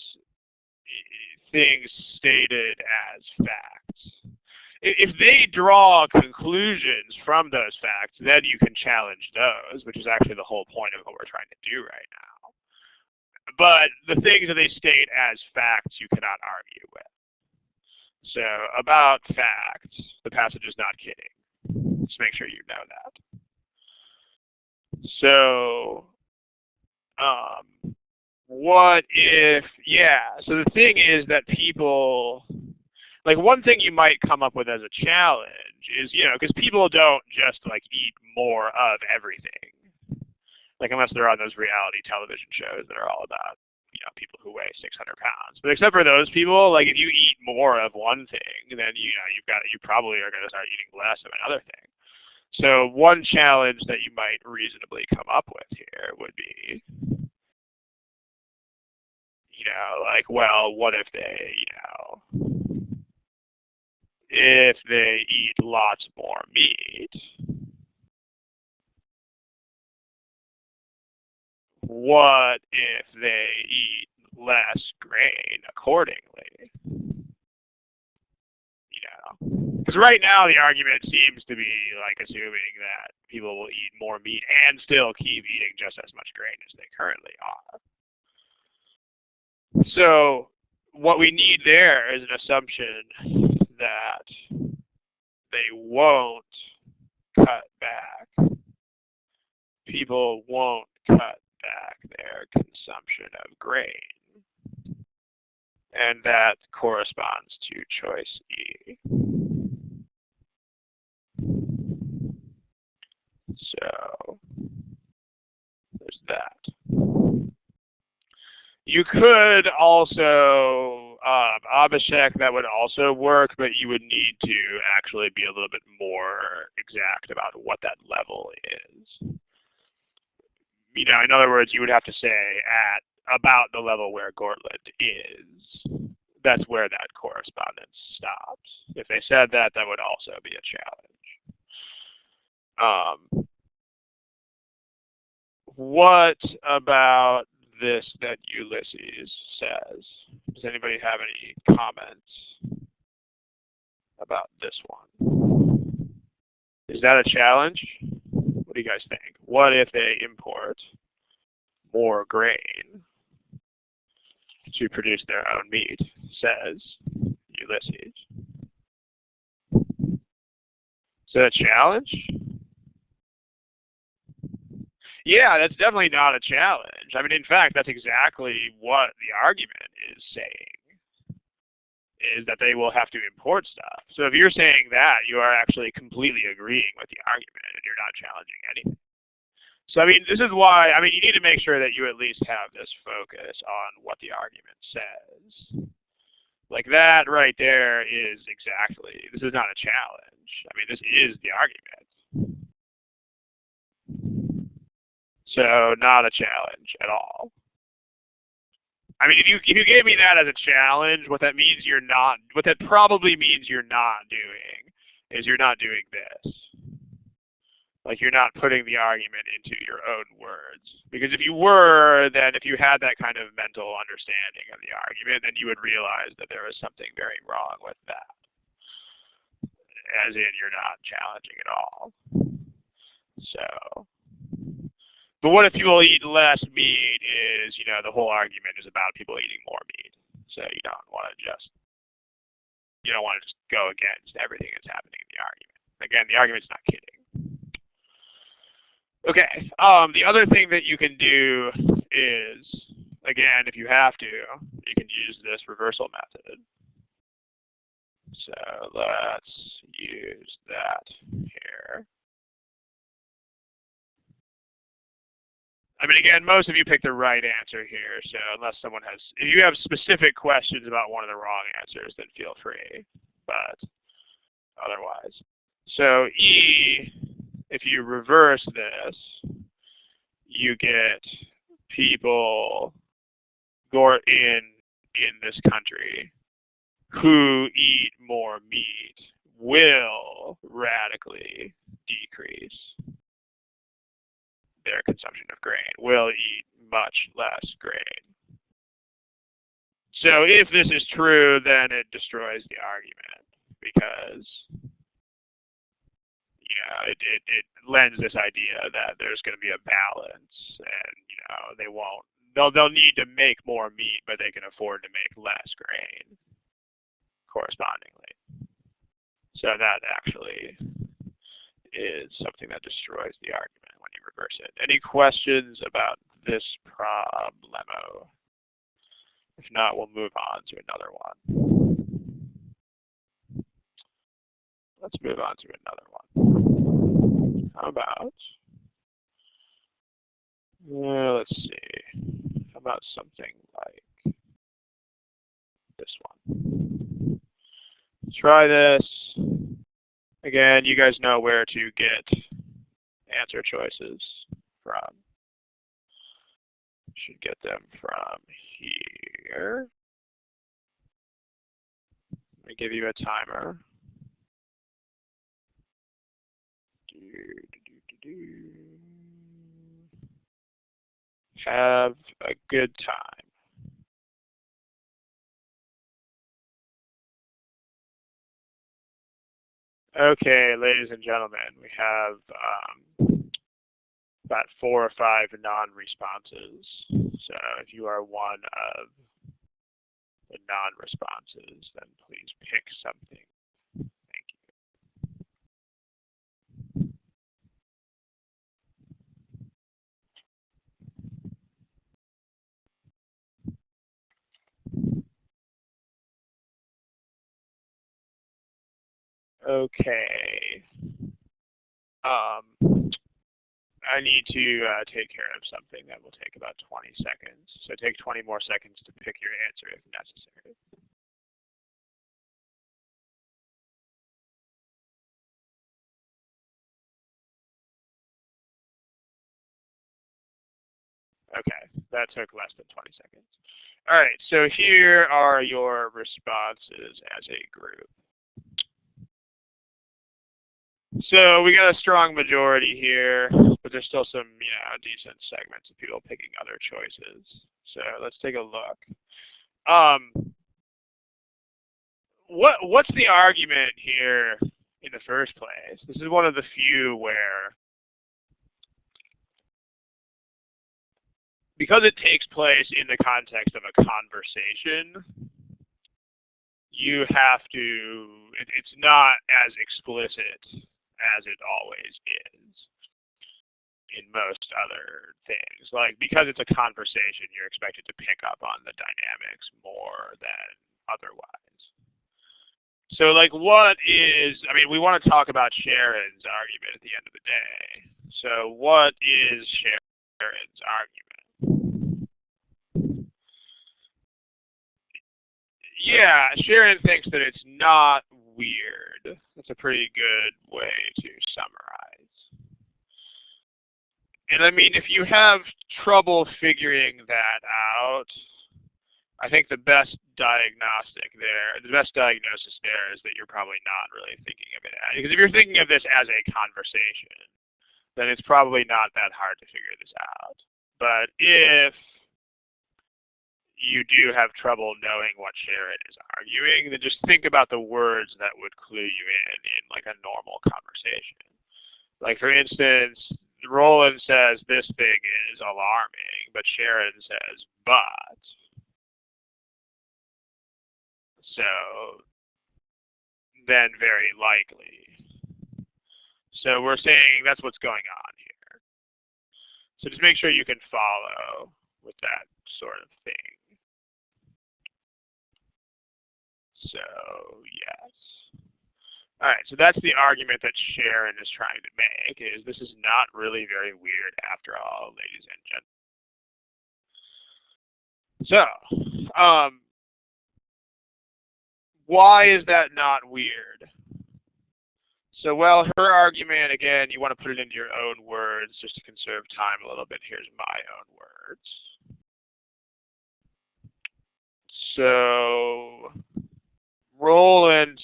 things stated as facts. If they draw conclusions from those facts, then you can challenge those, which is actually the whole point of what we're trying to do right now. But the things that they state as facts, you cannot argue with. So about facts, the passage is not kidding. Just make sure you know that. So what if, yeah, so the thing is that people, like one thing you might come up with as a challenge is, you know, because people don't just like eat more of everything. Like unless they're on those reality television shows that are all about, people who weigh 600 pounds. But except for those people, like if you eat more of one thing, then you probably are going to start eating less of another thing. So one challenge that you might reasonably come up with here would be, like, well, what if they, if they eat lots more meat, what if they eat less grain accordingly? Because right now the argument seems to be like assuming that people will eat more meat and still keep eating just as much grain as they currently are. So what we need there is an assumption that they won't cut back. People won't cut back their consumption of grain. And that corresponds to choice E. So there's that. You could also, Abhishek, that would also work, but you would need to actually be a little bit more exact about what that level is. In other words, you would have to say at about the level where Gortland is. That's where that correspondence stops. If they said that, that would also be a challenge. What about this that Ulysses says? Does anybody have any comments about this one? Is that a challenge? What do you guys think? What if they import more grain to produce their own meat, says Ulysses? Is that a challenge? Yeah, that's definitely not a challenge. I mean, in fact, that's exactly what the argument is saying, is that they will have to import stuff. So if you're saying that, you are actually completely agreeing with the argument and you're not challenging anything. So, I mean, this is why, you need to make sure that you at least have this focus on what the argument says. Like that right there is exactly, this is not a challenge. This is the argument. So not a challenge at all. If you gave me that as a challenge, what that means what that probably means you're not doing is you're not doing this. Like you're not putting the argument into your own words. Because if you were, then if you had that kind of mental understanding of the argument, then you would realize that there is something very wrong with that. As in, you're not challenging at all. So, but what if people eat less meat is, the whole argument is about people eating more meat. So you don't want to just go against everything that's happening in the argument. Again, the argument's not kidding. Okay, the other thing that you can do is, again, if you have to, you can use this reversal method. So let's use that here. Again, most of you picked the right answer here, so unless someone has, if you have specific questions about one of the wrong answers, then feel free, but otherwise. So E, if you reverse this, you get people in this country who eat more meat will radically decrease their consumption of grain, will eat much less grain. So if this is true, then it destroys the argument because it lends this idea that there's going to be a balance, and they'll need to make more meat, but they can afford to make less grain correspondingly. So that actually is something that destroys the argument when you reverse it. Any questions about this problemo? If not, we'll move on to another one. Let's move on to another one. How about Let's see. How about something like this one? Try this. Again, you guys know where to get answer choices from. You should get them from here. Let me give you a timer. Have a good time. Okay, ladies and gentlemen, we have about 4 or 5 non-responses. So if you are one of the non-responses, then please pick something. Thank you. Okay. I need to take care of something that will take about 20 seconds. So take 20 more seconds to pick your answer if necessary. Okay, that took less than 20 seconds. All right, so here are your responses as a group. So we got a strong majority here, but there's still some, decent segments of people picking other choices. So let's take a look. What's the argument here in the first place? This is one of the few where, because it takes place in the context of a conversation, you have to, it's not as explicit as it always is in most other things. Like, because it's a conversation, you're expected to pick up on the dynamics more than otherwise. So, like, we want to talk about Sharon's argument at the end of the day. So what is Sharon's argument? Yeah, Sharon thinks that it's not weird. That's a pretty good way to summarize. And I mean, if you have trouble figuring that out, I think the best diagnosis there is that you're probably not really thinking of it as, because if you're thinking of this as a conversation, then it's probably not that hard to figure this out. But if you do have trouble knowing what Sharon is arguing, then just think about the words that would clue you in like a normal conversation. Like, for instance, Roland says this thing is alarming, but Sharon says but. So then very likely. So we're saying that's what's going on here. So just make sure you can follow with that sort of thing. So yes. All right, so that's the argument that Sharon is trying to make, is this is not really very weird after all, ladies and gentlemen. So, why is that not weird? So, well, her argument, again, you want to put it into your own words just to conserve time a little bit. Here's my own words. So, Roland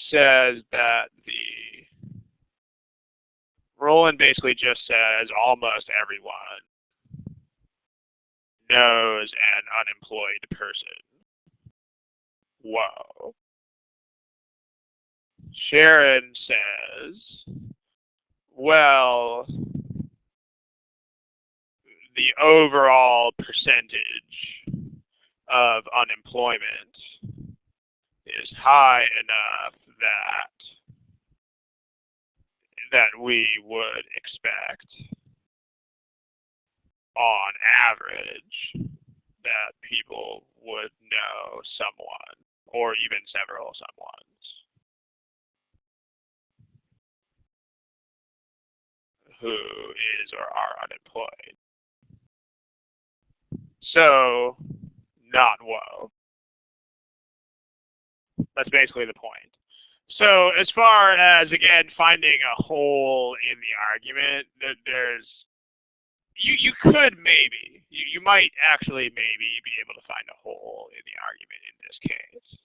basically just says almost everyone knows an unemployed person. Whoa. Sharon says, well, the overall percentage of unemployment is high enough that we would expect, on average, that people would know someone, or even several someones, who is or are unemployed. So, not whoa. That's basically the point. So as far as, again, finding a hole in the argument, you could maybe, you might actually maybe be able to find a hole in the argument in this case.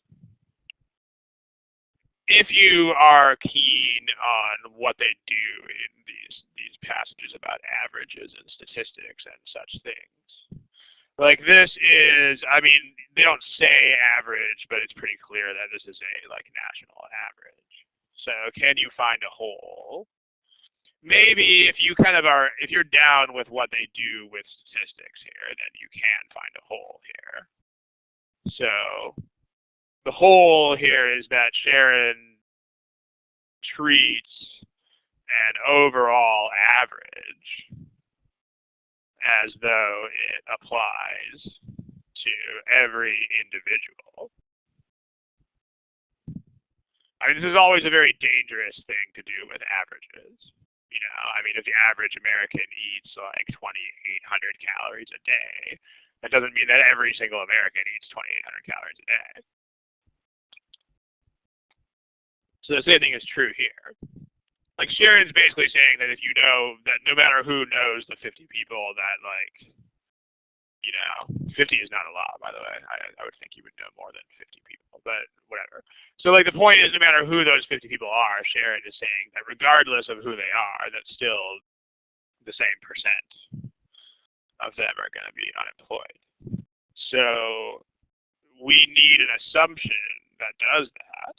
If you are keen on what they do in these passages about averages and statistics and such things. Like this is, I mean, they don't say average, but it's pretty clear that this is a like national average. So can you find a hole? Maybe if you kind of are, if you're down with what they do with statistics here, then you can find a hole here. So the hole here is that Sharon treats an overall average as though it applies to every individual. I mean, this is always a very dangerous thing to do with averages. You know, I mean, if the average American eats like 2,800 calories a day, that doesn't mean that every single American eats 2,800 calories a day. So the same thing is true here. Like Sharon's basically saying that if you know that no matter who knows the 50 people that like, you know, 50 is not a lot, by the way. I would think you would know more than 50 people, but whatever. So like the point is no matter who those 50 people are, Sharon is saying that regardless of who they are, that still the same percent of them are going to be unemployed. So we need an assumption that does that.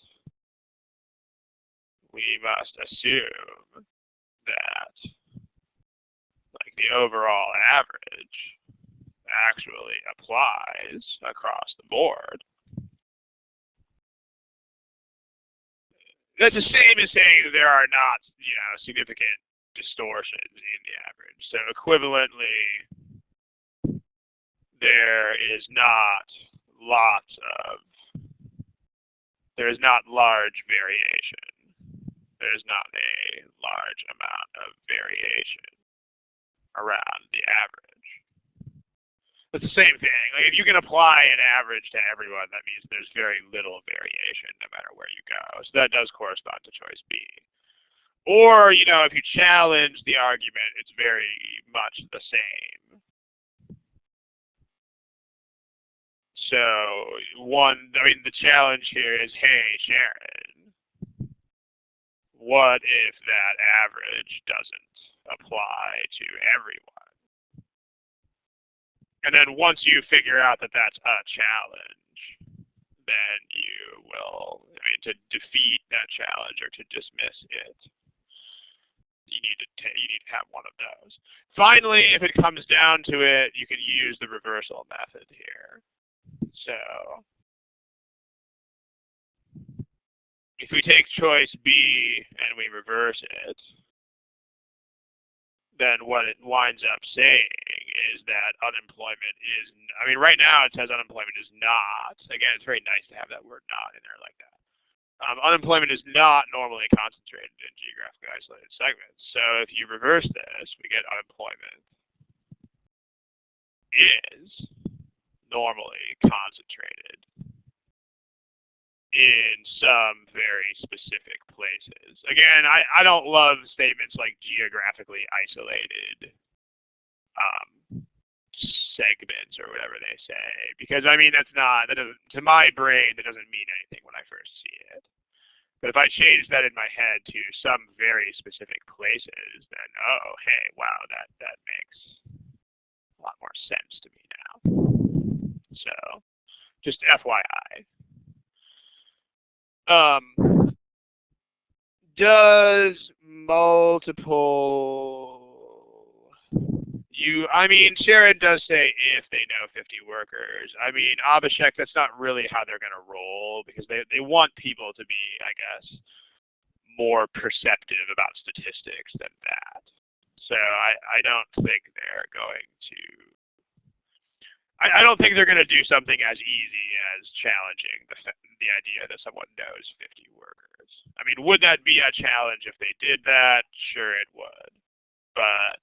We must assume that like the overall average actually applies across the board. That's the same as saying that there are not, you know, significant distortions in the average. So equivalently, there is not large variation. There's not a large amount of variation around the average. It's the same thing. Like if you can apply an average to everyone, that means there's very little variation no matter where you go. So that does correspond to choice B. Or, you know, if you challenge the argument, it's very much the same. So the challenge here is, hey, Sharon, what if that average doesn't apply to everyone? And then once you figure out that that's a challenge, then you will, to defeat that challenge or to dismiss it, you need to have one of those. Finally, if it comes down to it, you can use the reversal method here. So if we take choice B and we reverse it, then what it winds up saying is that unemployment is, right now it says unemployment is not, again, it's very nice to have that word not in there like that. Unemployment is not normally concentrated in geographically isolated segments. So if you reverse this, we get unemployment is normally concentrated in some very specific places. Again, I don't love statements like geographically isolated segments or whatever they say, because to my brain, that doesn't mean anything when I first see it. But if I change that in my head to some very specific places, then oh, hey, wow, that makes a lot more sense to me now. So, just FYI. Does multiple Sharon does say if they know 50 workers. Abhishek, that's not really how they're going to roll, because they want people to be, I guess, more perceptive about statistics than that. So I don't think they're going to, I don't think they're going to do something as easy as challenging the idea that someone knows 50 workers. Would that be a challenge if they did that? Sure, it would. But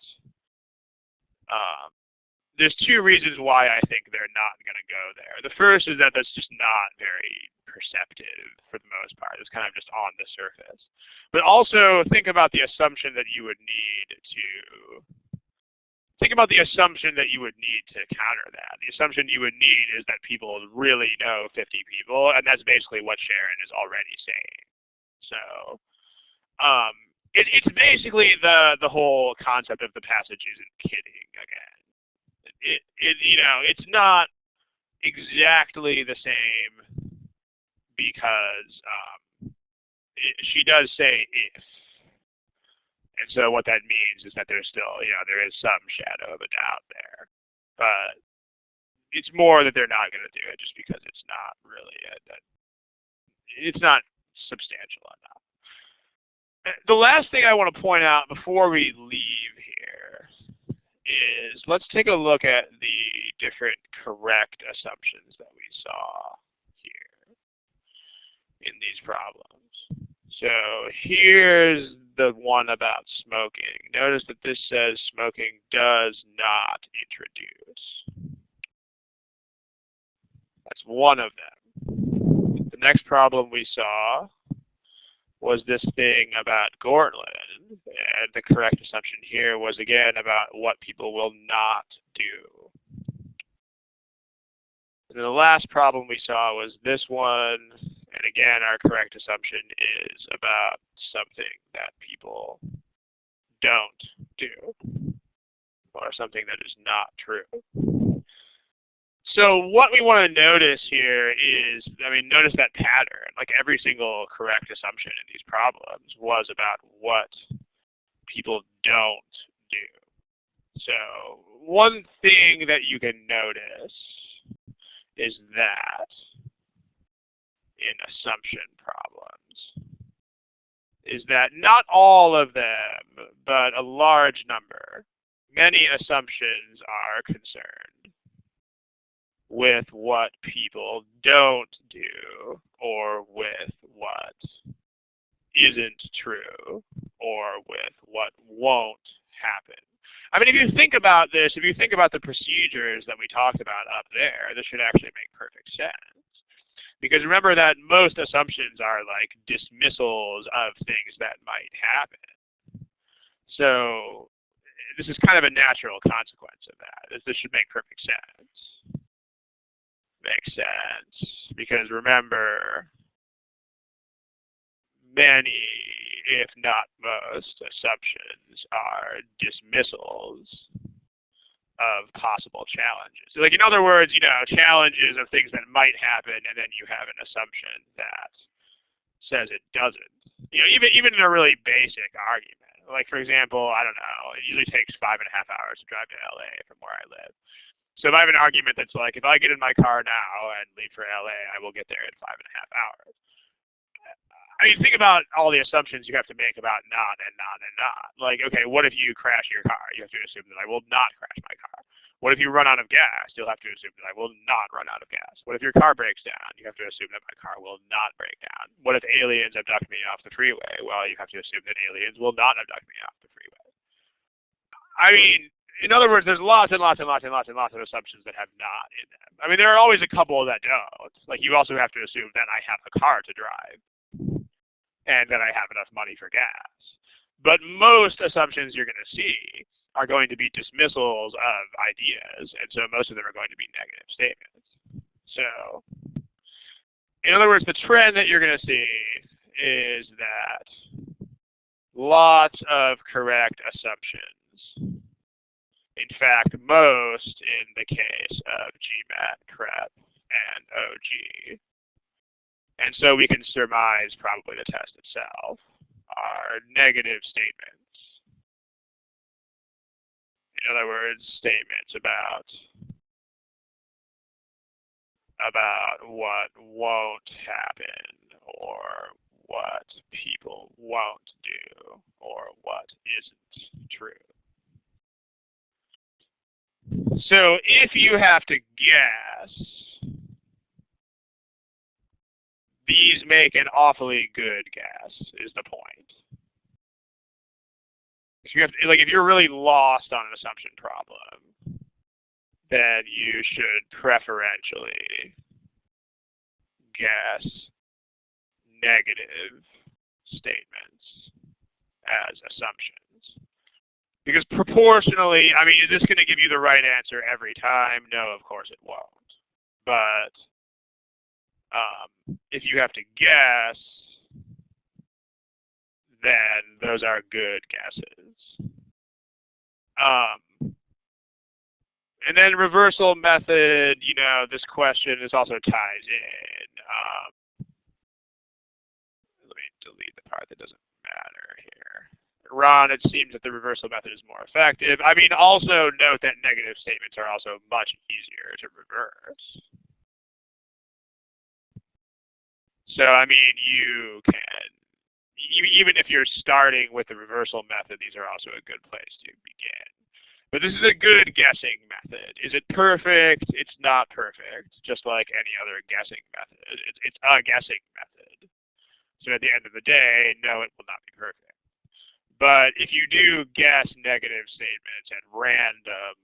there's two reasons why I think they're not going to go there. The first is that that's just not very perceptive for the most part. It's kind of just on the surface. But also think about the assumption that you would need to counter that. The assumption you would need is that people really know 50 people, and that's basically what Sharon is already saying. So it's basically the whole concept of the passage isn't kidding again. It's not exactly the same because she does say if. And so what that means is that there's still, there is some shadow of a doubt there. But it's more that they're not going to do it just because it's not really, it's not substantial enough. The last thing I want to point out before we leave here is let's take a look at the different correct assumptions that we saw here in these problems. So here's the one about smoking. Notice that this says smoking does not introduce. That's one of them. The next problem we saw was this thing about Gortland, and the correct assumption here was again about what people will not do. And the last problem we saw was this one, and again our correct assumption is about something that people don't do, or something that is not true. So what we want to notice here is, notice that pattern. Like every single correct assumption in these problems was about what people don't do. So one thing that you can notice is that in assumption problems is that not all of them, but a large number, many assumptions are concerned with what people don't do, or with what isn't true, or with what won't happen. If you think about this, if you think about the procedures that we talked about up there, this should actually make perfect sense. Because remember that most assumptions are like dismissals of things that might happen. So this is kind of a natural consequence of that. This should make perfect sense. Makes sense. Because remember, many, if not most, assumptions are dismissals of possible challenges. So, like in other words, challenges of things that might happen, and then you have an assumption that says it doesn't. Even in a really basic argument. Like for example, I don't know, it usually takes 5.5 hours to drive to LA from where I live. So if I have an argument that's like, if I get in my car now and leave for LA, I will get there in 5.5 hours. Think about all the assumptions you have to make about not and not and not. Like, okay, what if you crash your car? You have to assume that I will not crash my car. What if you run out of gas? You'll have to assume that I will not run out of gas. What if your car breaks down? You have to assume that my car will not break down. What if aliens abduct me off the freeway? Well, you have to assume that aliens will not abduct me off the freeway. In other words, there's lots and lots and lots and lots and lots of assumptions that have not in them. There are always a couple that don't. Like, you also have to assume that I have a car to drive and that I have enough money for gas. But most assumptions you're going to see are going to be dismissals of ideas, and so most of them are going to be negative statements. So, in other words, the trend that you're going to see is that lots of correct assumptions. In fact, most in the case of gmatprep and OG. And so we can surmise probably the test itself are negative statements. In other words, statements about what won't happen, or what people won't do, or what isn't true. So if you have to guess, these make an awfully good guess, is the point. So you have to, if you're really lost on an assumption problem, then you should preferentially guess negative statements as assumptions. Because proportionally, I mean, is this going to give you the right answer every time? No, of course it won't. But if you have to guess, then those are good guesses. And then reversal method, you know, this question is also ties in. Let me delete the part that doesn't matter here. Ron, it seems that the reversal method is more effective. I mean, also note that negative statements are also much easier to reverse. So, I mean, you can, even if you're starting with the reversal method, these are also a good place to begin. But this is a good guessing method. Is it perfect? It's not perfect, just like any other guessing method. It's a guessing method. So at the end of the day, no, it will not be perfect. But if you do guess negative statements at random,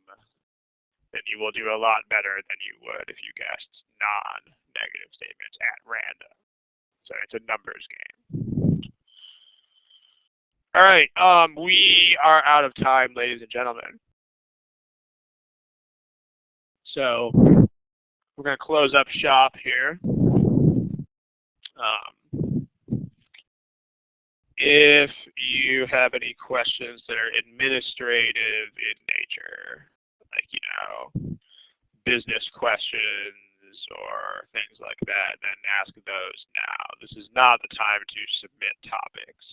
then you will do a lot better than you would if you guessed non-negative statements at random. So it's a numbers game. All right, we are out of time, ladies and gentlemen. So we're going to close up shop here. If you have any questions that are administrative in nature, like, you know, business questions or things like that, then ask those now. This is not the time to submit topics.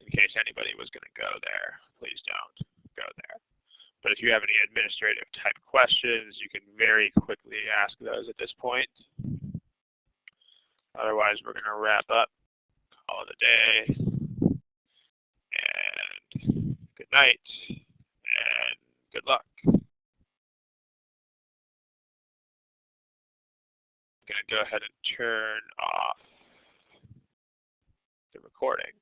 In case anybody was going to go there, please don't go there. But if you have any administrative type questions, you can very quickly ask those at this point. Otherwise, we're going to wrap up, call it a day, and good night, and good luck. I'm going to go ahead and turn off the recording.